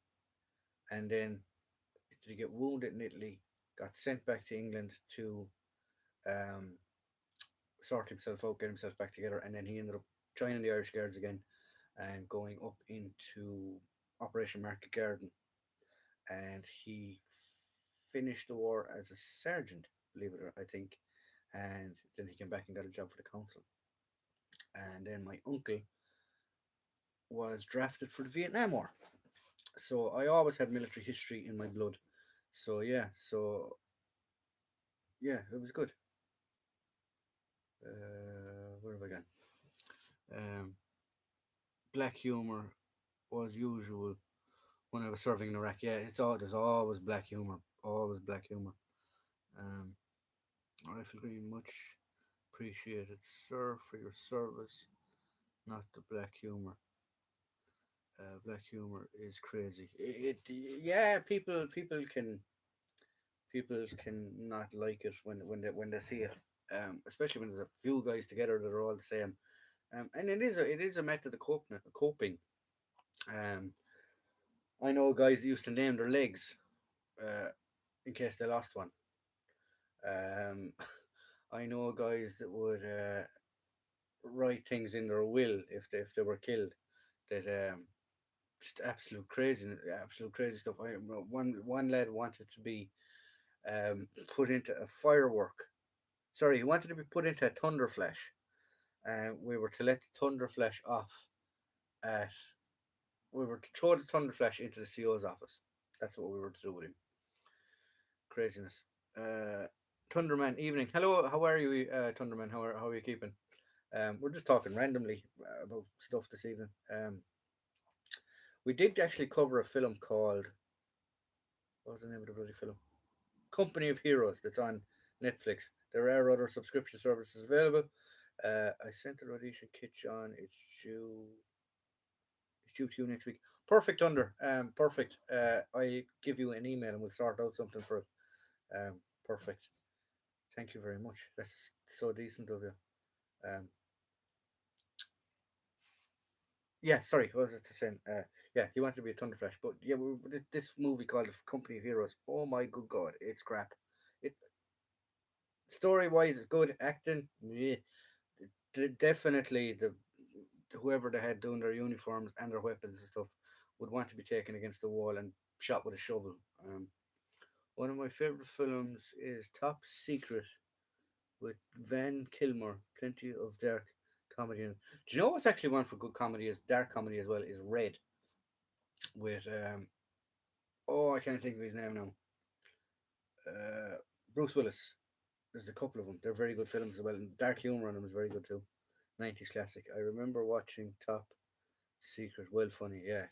and then did he get wounded in Italy? Got sent back to England to um, sort himself out, get himself back together, and then he ended up joining the Irish Guards again and going up into Operation Market Garden, and he finished the war as a sergeant, believe it or I think, and then he came back and got a job for the council. And then my uncle was drafted for the Vietnam War, so I always had military history in my blood. So it was good. Where have I gone? Um, Black humor was usual when I was serving in Iraq. Yeah, there's always black humor, always black humor. Um, Rifle Green, much appreciated, sir, for your service. Not the black humor. Black humor is crazy. Yeah, people can not like it when they see it. Especially when there's a few guys together that are all the same. And it is a method of coping. Um, I know guys that used to name their legs uh, in case they lost one. Um, I know guys that would write things in their will if they were killed. That just absolute crazy stuff. One lad wanted to be put into a firework. Sorry, he wanted to be put into a thunder flash, and we were to let the thunder flash off at. We were to throw the thunder flash into the CO's office. That's what we were to do with him. Craziness. Uh, Thunderman, evening. Hello, how are you, Thunderman? How are you keeping? We're just talking randomly about stuff this evening. We did actually cover a film called, what was the name of the bloody film? Company of Heroes, that's on Netflix. There are other subscription services available. I sent the audition kitch on. It's due to you next week. Perfect, perfect. I'll give you an email and we'll sort out something for it. Perfect. Thank you very much. That's so decent of you. Um, yeah, sorry, what was it to say? Yeah, he wanted to be a Thunderflash, but yeah, this movie called Company of Heroes. Oh my good god, it's crap. It story wise, it's good. Acting, yeah, definitely the whoever they had doing their uniforms and their weapons and stuff would want to be taken against the wall and shot with a shovel. One of my favorite films is Top Secret with Van Kilmer. Plenty of dark comedy. In it. Do you know what's actually one for good comedy is dark comedy as well? Is Red with I can't think of his name now. Uh, Bruce Willis. There's a couple of them. They're very good films as well. And dark humor on them is very good too. 90s classic. I remember watching Top Secret. Well, funny, yeah.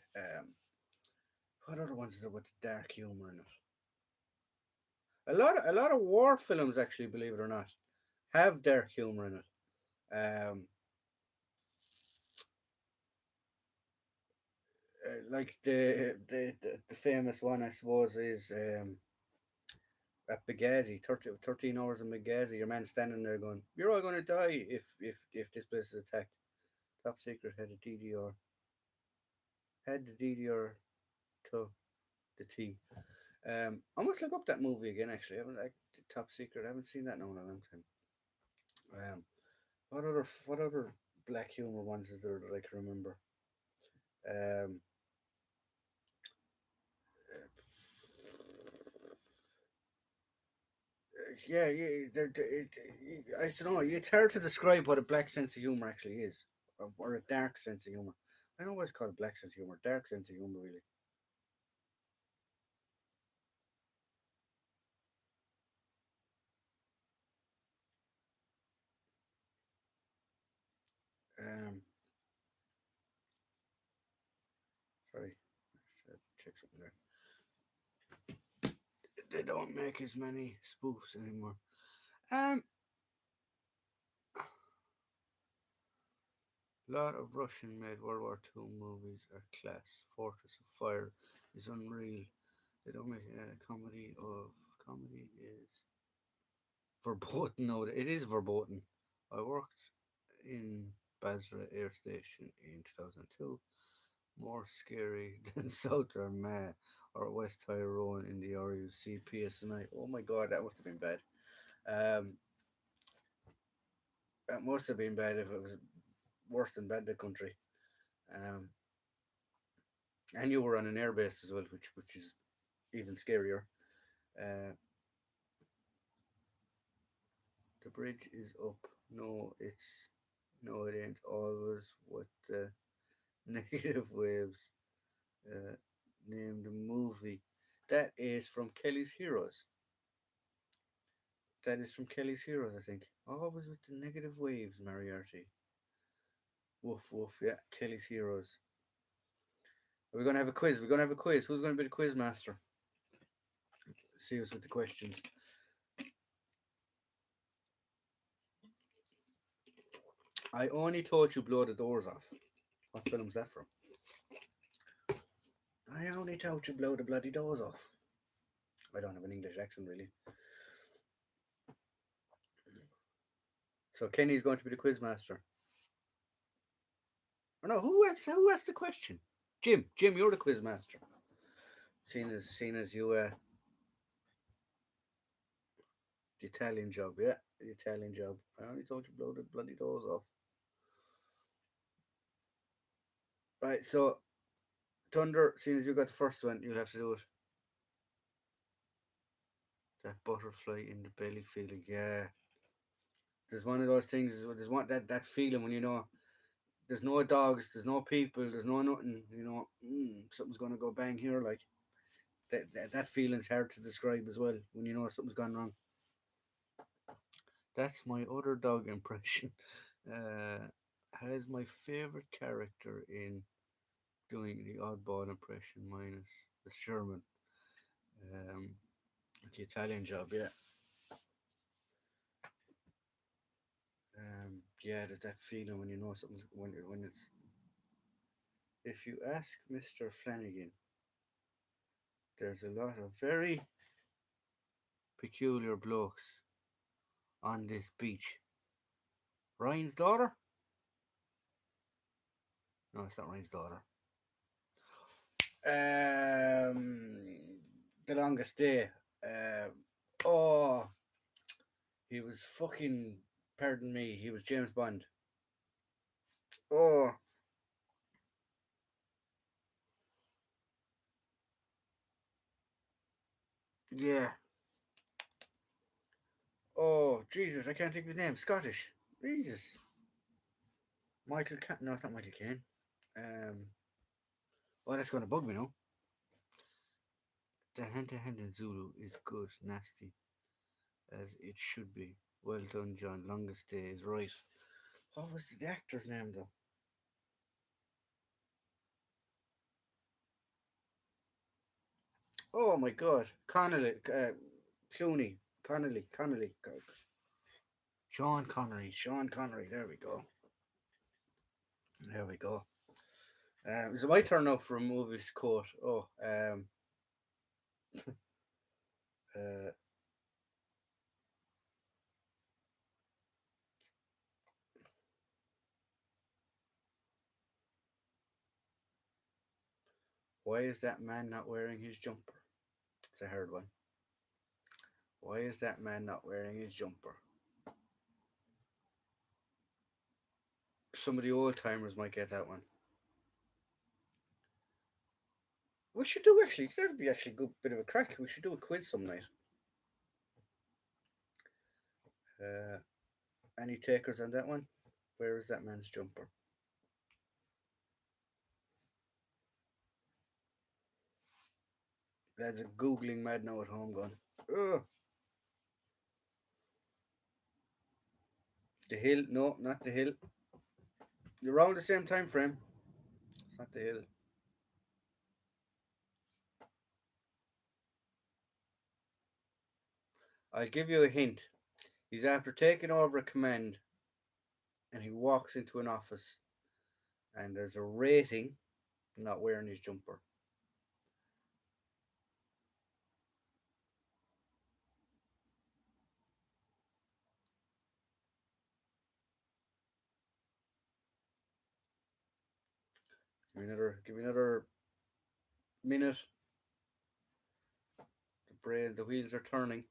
What other ones is there with dark humor in it? A lot of war films actually, believe it or not, have dark humor in it. Like the famous one, I suppose, is at Benghazi, 13 hours in Benghazi. Your man standing there going, "You're all going to die if this place is attacked." Top Secret had the DDR to the T. I must look up that movie again. Actually, I haven't like Top Secret. I haven't seen that now in a long time. What other black humor ones is there that I can remember? Um, yeah. I don't know. It's hard to describe what a black sense of humor actually is, or a dark sense of humor. I don't always call it black sense of humor. Dark sense of humor, really. Um, Sorry, check something there. They don't make as many spoofs anymore. Um, a lot of Russian-made World War II movies are class. Fortress of Fire is unreal. They don't make a comedy is verboten. No, it is verboten. I worked in Basra Air Station in 2002. More scary than South Armagh or West Tyrone in the RUC PSNI. Oh my god, that must have been bad. Um, that must have been bad if it was worse than bad the country. Um, and you were on an airbase as well, which is even scarier. Uh, the bridge is up. No, it ain't always what the negative waves uh, named the movie. That is from Kelly's Heroes. That is from Kelly's Heroes, I think. Always with the negative waves, Moriarty. Woof woof. Yeah, Kelly's Heroes. We're gonna have a quiz. We're gonna have a quiz. Who's gonna be the quiz master? See us with the questions. I only told you blow the doors off. What film's that from? I only told you blow the bloody doors off. I don't have an English accent really. So Kenny's going to be the quiz master. Oh no, who asked the question? Jim, you're the quiz master. Seeing as you the Italian job, yeah, the Italian job. I only told you blow the bloody doors off. Right, so Thunder, seeing as you got the first one, you'll have to do it. That butterfly in the belly feeling, yeah. There's one of those things. There's one that feeling when you know there's no dogs, there's no people, there's no nothing. Something's gonna go bang here. Like that feeling's hard to describe as well when you know something's gone wrong. That's my other dog impression. Uh, has my favorite character in doing the oddball impression minus the Sherman. Um, the Italian job, yeah. Yeah, there's that feeling when you know something's when it's. If you ask Mr. Flanagan, there's a lot of very peculiar blokes on this beach. Ryan's daughter? No, it's not Ryan's daughter. The longest day. Oh, he was fucking. Pardon me. He was James Bond. Oh, yeah. Oh, Jesus, I can't think of his name. Scottish. Jesus. No, it's not Michael Caine. Um, oh, that's going to bug me now. The hand to hand in Zulu is good, nasty, as it should be. Well done, John. Longest day is right. What was the actor's name, though? Oh, my God. Clooney. Connolly. Sean Connery. There we go. There we go. Is it my turn now for a movie's quote? Oh, uh, why is that man not wearing his jumper? It's a hard one. Why is that man not wearing his jumper? Some of the old timers might get that one. We should do actually. That'd be actually a good bit of a crack. We should do a quiz some night. Uh, any takers on that one? Where is that man's jumper? Lads are googling mad now at home, going, "Ugh, the hill? No, not the hill. You're around the same time frame. It's not the hill. I'll give you a hint. He's after taking over a command, and he walks into an office, and there's a rating not wearing his jumper. Give me another minute. The wheels are turning.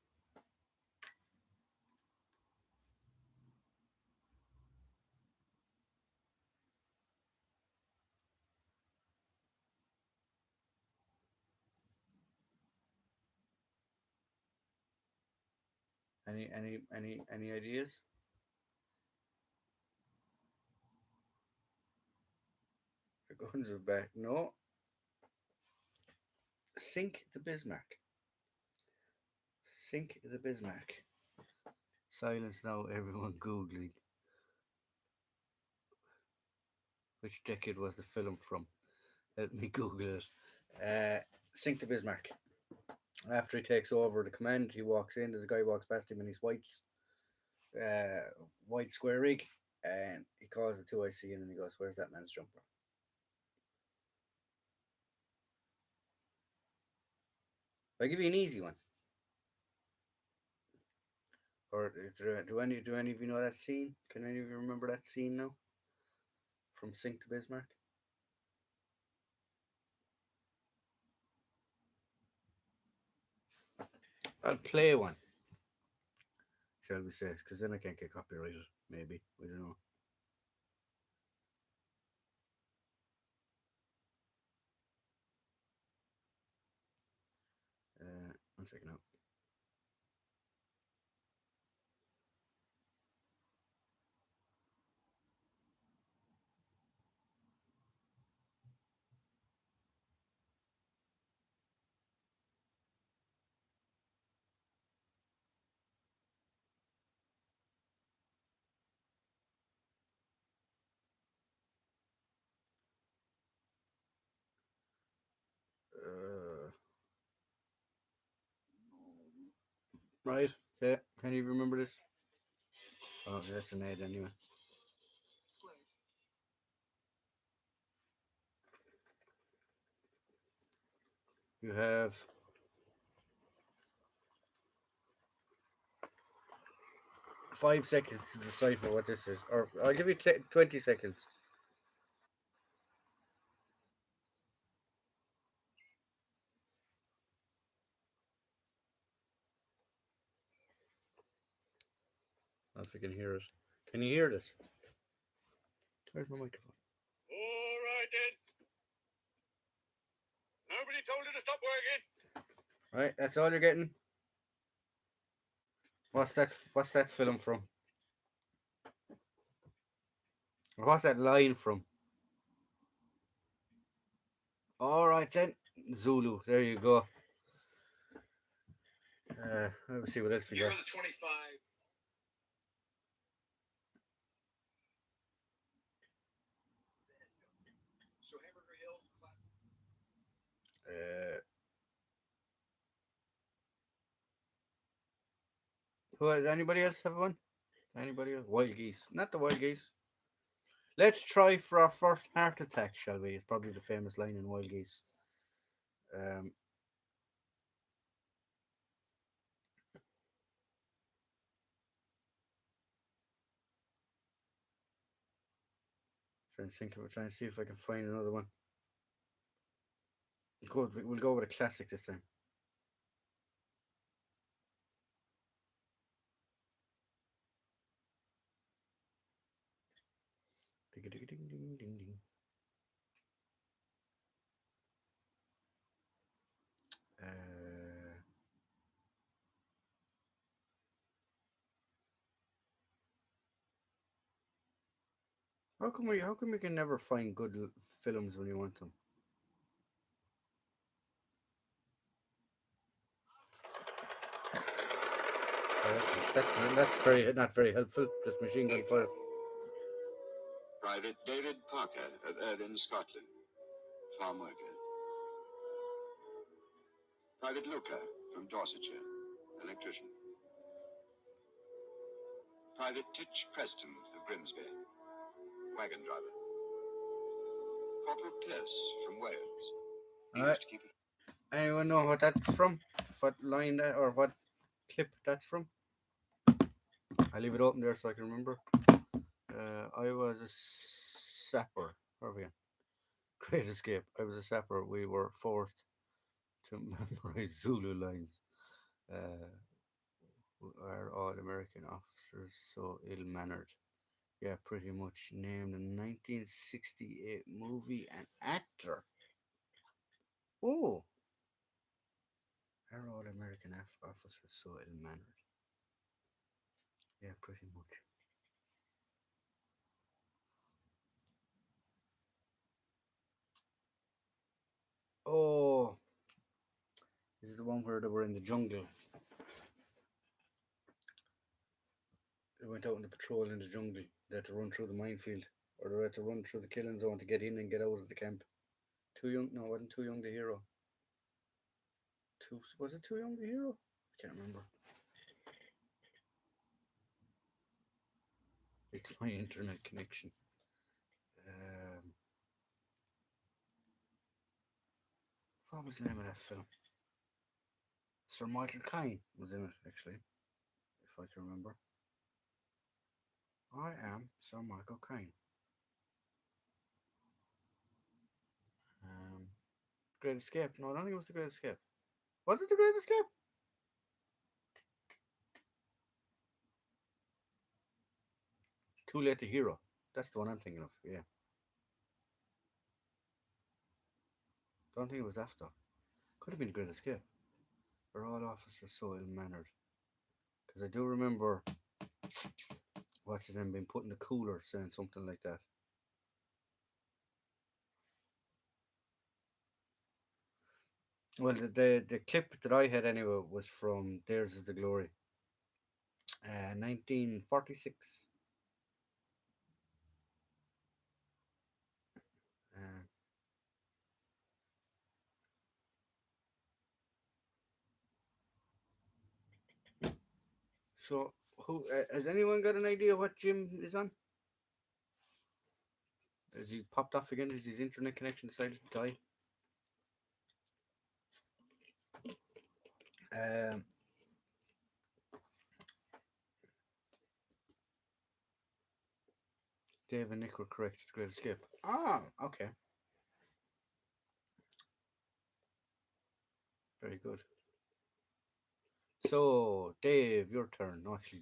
Any ideas? The guns are back. No. Sink the Bismarck. Sink the Bismarck. Silence now, everyone googling. Which decade was the film from? Let me Google it. Sink the Bismarck. After he takes over the command, he walks in. There's a guy who walks past him in his uh, white square rig, and he calls the 2IC in and he goes, "Where's that man's jumper?" I'll give you an easy one. Or do any of you know that scene? Can any of you remember that scene now? From Sink to Bismarck? I'll play one, shall we say? Because then I can't get copyrighted. Maybe. I don't know. One second now. Right. Okay. Can you remember this? Oh, that's an ad anyway. You have 5 seconds to decipher what this is, or I'll give you 20 seconds. If you can hear it. Can you hear this? Where's my microphone? All right then. Nobody told you to stop working. Right, that's all you're getting. What's that film from? Or what's that line from? All right then, Zulu. There you go. Let's see what else we You're got. on the 25. So Hamburger Hills Uh, anybody else have one? Anybody else? Wild geese. Not the wild geese. Let's try for our first heart attack, shall we? It's probably the famous line in Wild Geese. Um, trying to see if I can find another one. Good, we'll go with a classic this time. Ding, ding, ding, ding, ding, ding. How come we can never find good films when you want them? That's very not very helpful. Just machine gun fire. Private David Parker of Erdon, Scotland. Farm worker. Private Luca from Dorsetshire. Electrician. Private Titch Preston of Grimsby, wagon driver. Corporal Pierce from Wales. He Alright. used to keep it. Anyone know what that's from? What line that or what clip that's from? I leave it open there so I can remember. I was a sapper. Where are we? Great Escape. I was a sapper. We were forced to memorize Zulu lines. Uh, are all American officers so ill mannered? Yeah, pretty much. Named a 1968 movie and actor. Oh, are all American officers so ill mannered? Yeah, pretty much. Oh, this is the one where they were in the jungle. They went out on the patrol in the jungle. They had to run through the minefield, or they had to run through the killing zone to get in and get out of the camp. Too young? No, wasn't Too Young the hero. Too was it Too Young the hero? I can't remember. It's my internet connection. What was the name of that film? Sir Michael Caine was in it, actually, if I can remember. I am Sir Michael Caine. Um, Great Escape. No, I don't think it was the Great Escape. Was it the Great Escape? Too Late the Hero. That's the one I'm thinking of. Yeah. Don't think it was after. Could have been the Great Escape. Were all officers so ill mannered? Because I do remember what's his name being put in the cooler saying something like that. Well, the clip that I had anyway was from Theirs is the Glory, 1946. Uh, so, who has anyone got an idea what Jim is on? Has he popped off again? Has his internet connection decided to die? Um, Dave and Nick were correct. Great Escape. Ah, okay. Very good. So, Dave, your turn. No, actually,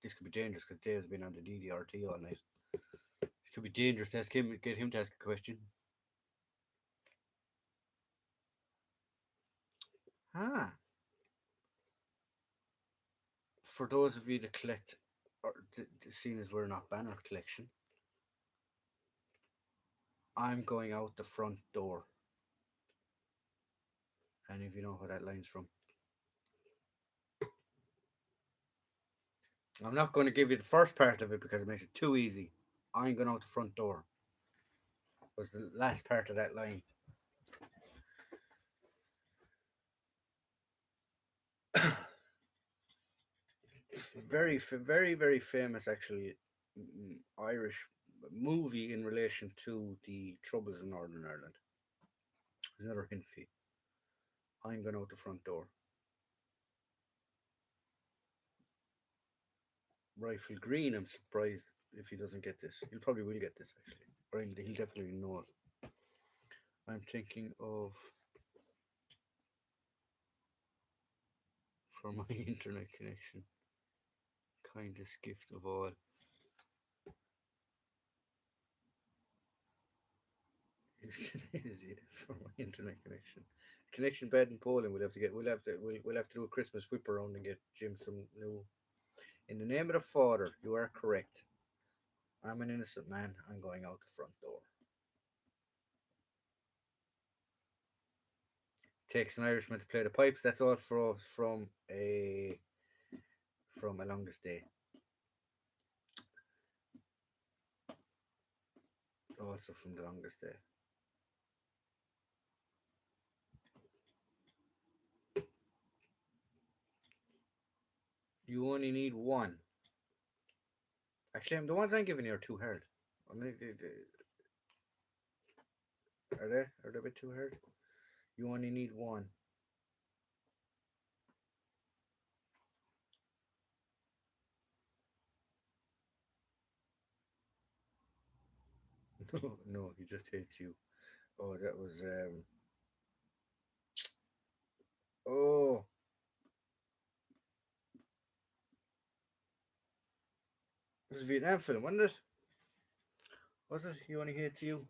this could be dangerous because Dave's been on the DDRT all night. It could be dangerous to ask him, get him to ask a question. Ah, for those of you that collect, or seeing as we're not banner collection, I'm going out the front door. Any of you know where that line's from? I'm not going to give you the first part of it because it makes it too easy. I'm going out the front door. Was the last part of that line. Very famous, actually, Irish movie in relation to the Troubles in Northern Ireland. There's another hint for you. I'm going out the front door. Rifle Green, I'm surprised if he doesn't get this. He probably will get this, actually. Or he'll definitely know it. I'm thinking of, for my internet connection, kindest gift of all. It is, yeah, for my internet connection. Connection bad in Poland. We'll have to do a Christmas whip around and get Jim some new. In the name of the Father, you are correct. I'm an innocent man. I'm going out the front door. Takes an Irishman to play the pipes. That's all from a longest day. Also from the longest day. You only need one. Actually, the ones I'm giving you are too hard. Are they? Are they a bit too hard? You only need one. No, no, he just hates you. Oh, that was oh, it was a Vietnam film, wasn't it? Was it? He only hates you.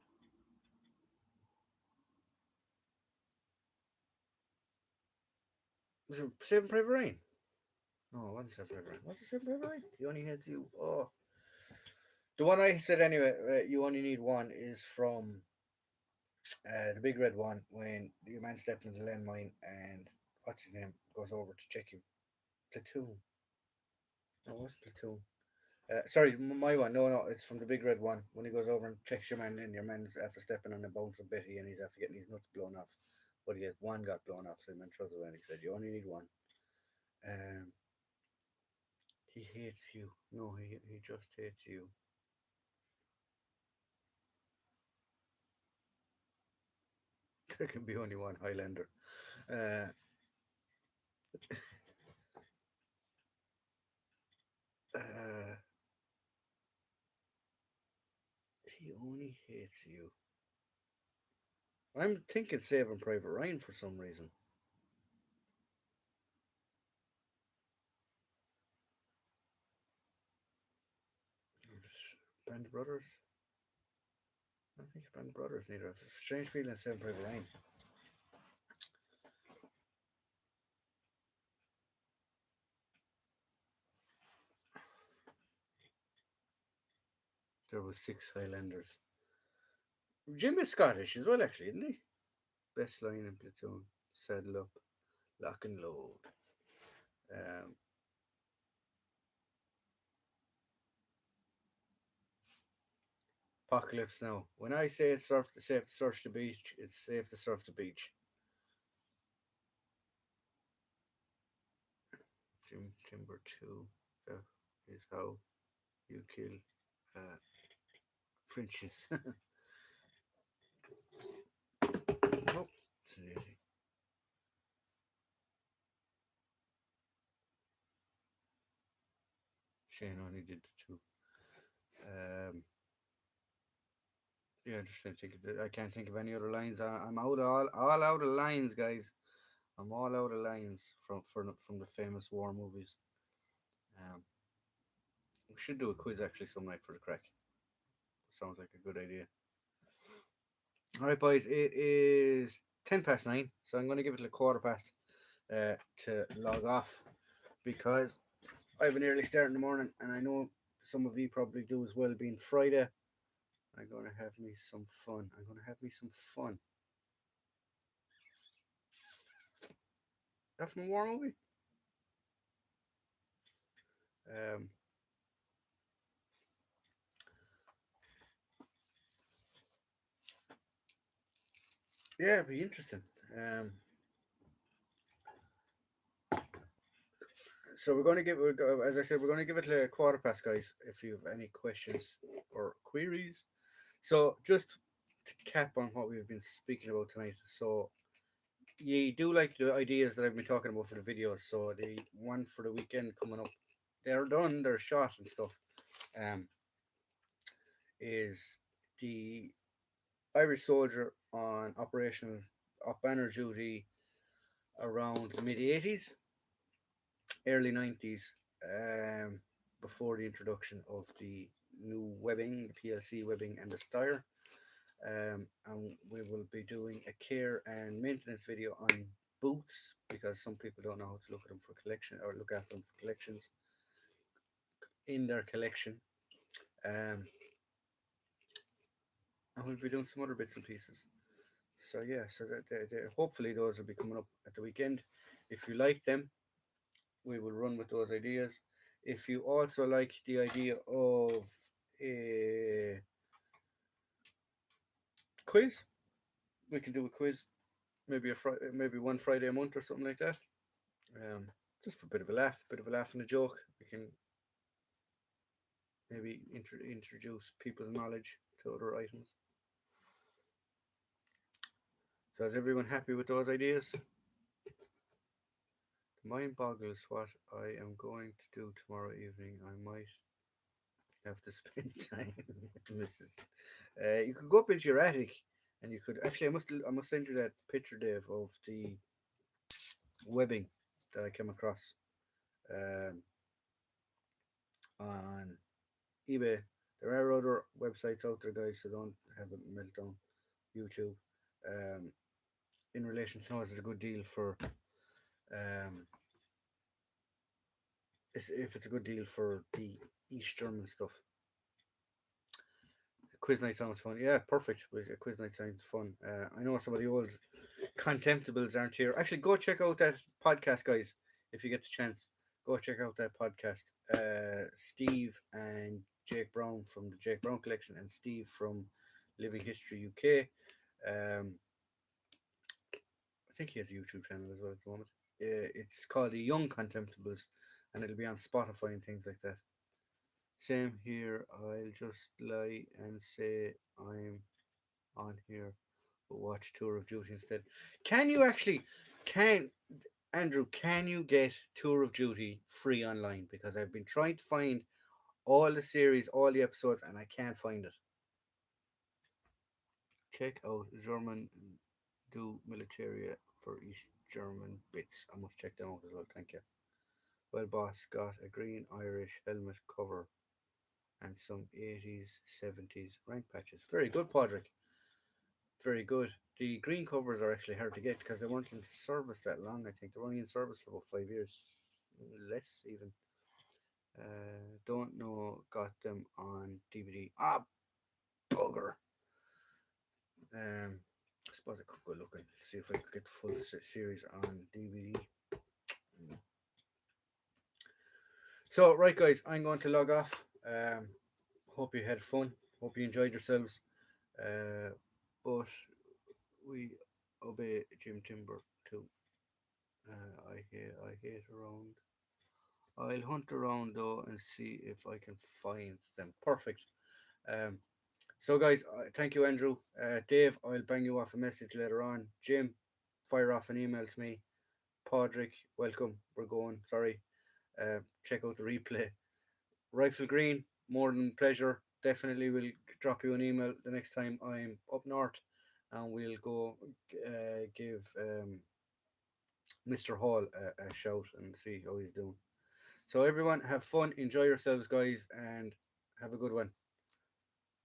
Was it Saving Private Ryan? No, it wasn't Saving Private Ryan. Was it Saving Private Ryan? He only hates you. Oh, the one I said anyway. You only need one is from the big red one when your man stepped into the landmine and what's his name goes over to check him. Platoon. No, it wasn't Platoon. Sorry, my one. No, no, it's from the big red one when he goes over and checks your man in. Your man's after stepping on the bones of Betty and he's after getting his nuts blown off. But he had one got blown off, so he man throws it away and he said, "You only need one." Um, he hates you. No, he just hates you. There can be only one Highlander. Uh, uh, he only hates you. I'm thinking Saving Private Ryan for some reason. Band of Brothers. I don't think it's Band of Brothers neither. It's a strange feeling Saving Private Ryan. There was six Highlanders. Jim is Scottish as well, actually, isn't he? Best line in Platoon. Saddle up, lock and load. Um, Apocalypse Now. When I say it's safe to search the beach, it's safe to surf the beach. Jim Timber 2. That is how you kill uh, Frenches. Oh, it's lazy. Shane only did the two. Um, yeah, just trying to think. I can't think of any other lines. I'm out of all out of lines, guys. I'm all out of lines from the famous war movies. Um, we should do a quiz actually some night for the crack. Sounds like a good idea. All right, boys. It is 9:10, so I'm going to give it a quarter past to log off because I have an early start in the morning, and I know some of you probably do as well. Being Friday, I'm going to have me some fun. I'm going to have me some fun. That's my war movie. Um, yeah, it'd be interesting. Um, so we're going to as I said, we're going to give it a quarter past, guys. If you have any questions or queries, so just to cap on what we've been speaking about tonight. So you do like the ideas that I've been talking about for the videos. So the one for the weekend coming up, they're done, they're shot and stuff. Um, is the Irish soldier on operational up banner duty around the mid 80s, early 90s, before the introduction of the new webbing, the PLC webbing, and the styre. And we will be doing a care and maintenance video on boots because some people don't know how to look at them for collection or look at them for collections in their collection. Um, and we'll be doing some other bits and pieces. So yeah, so hopefully those will be coming up at the weekend. If you like them, we will run with those ideas. If you also like the idea of a quiz, we can do a quiz. Maybe maybe one Friday a month or something like that. Um, just for a bit of a laugh and a joke. We can maybe introduce people's knowledge to other items. So is everyone happy with those ideas? Mind boggles what I am going to do tomorrow evening. I might have to spend time with the missus. You could go up into your attic, and you could actually. I must send you that picture, Dave, of the webbing that I came across um, on eBay. There are other websites out there, guys, so don't have a meltdown. YouTube. Um, in relation to us, it's a good deal for. Um, if it's a good deal for the East German stuff. Quiz night sounds fun. Yeah, perfect. Quiz night sounds fun. I know some of the old contemptibles aren't here. Actually, go check out that podcast, guys. If you get the chance, go check out that podcast. Steve and Jake Brown from the Jake Brown Collection, and Steve from Living History UK. Um, I think he has a YouTube channel as well at the moment. It's called the Young Contemptibles, and it'll be on Spotify and things like that. Same here. I'll just lie and say I'm on here, but watch Tour of Duty instead. Can you actually? Can Andrew? Can you get Tour of Duty free online? Because I've been trying to find all the series, all the episodes, and I can't find it. Check out German do militaria for East German bits. I must check them out as well. Thank you. Well, boss got a green Irish helmet cover and some 80s, 70s rank patches. Very good, Podrick. Very good. The green covers are actually hard to get because they weren't in service that long. I think they were only in service for about 5 years, less even. Don't know. Got them on DVD. Ah, bugger. I suppose I could go look and see if I could get the full series on DVD. So, right, guys, I'm going to log off. Hope you had fun. Hope you enjoyed yourselves. Uh, but we obey Jim Timber too. I hate around. I'll hunt around though and see if I can find them. Perfect. Um, so guys, thank you, Andrew. Dave, I'll bang you off a message later on. Jim, fire off an email to me. Podrick, welcome. We're going. Sorry. Check out the replay. Rifle Green, more than pleasure. Definitely will drop you an email the next time I'm up north, and we'll go give Mr. Hall a shout and see how he's doing. So everyone, have fun, enjoy yourselves, guys, and have a good one.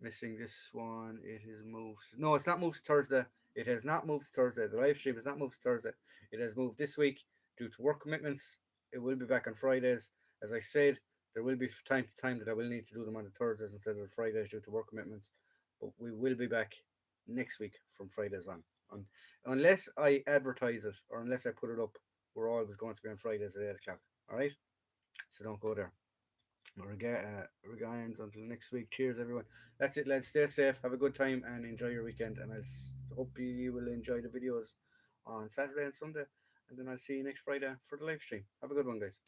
Missing this one. It is moved. No, it's not moved to Thursday. It has not moved to Thursday. The live stream is not moved to Thursday. It has moved this week due to work commitments. It will be back on Fridays. As I said, there will be time to time that I will need to do them on the Thursdays instead of the Fridays due to work commitments. But we will be back next week from Fridays on unless I advertise it or unless I put it up. We're always going to be on Fridays at 8 o'clock. All right, so don't go there. Regards until next week. Cheers, everyone. That's it, lads. Stay safe. Have a good time and enjoy your weekend. And I hope you will enjoy the videos on Saturday and Sunday. And then I'll see you next Friday for the live stream. Have a good one, guys.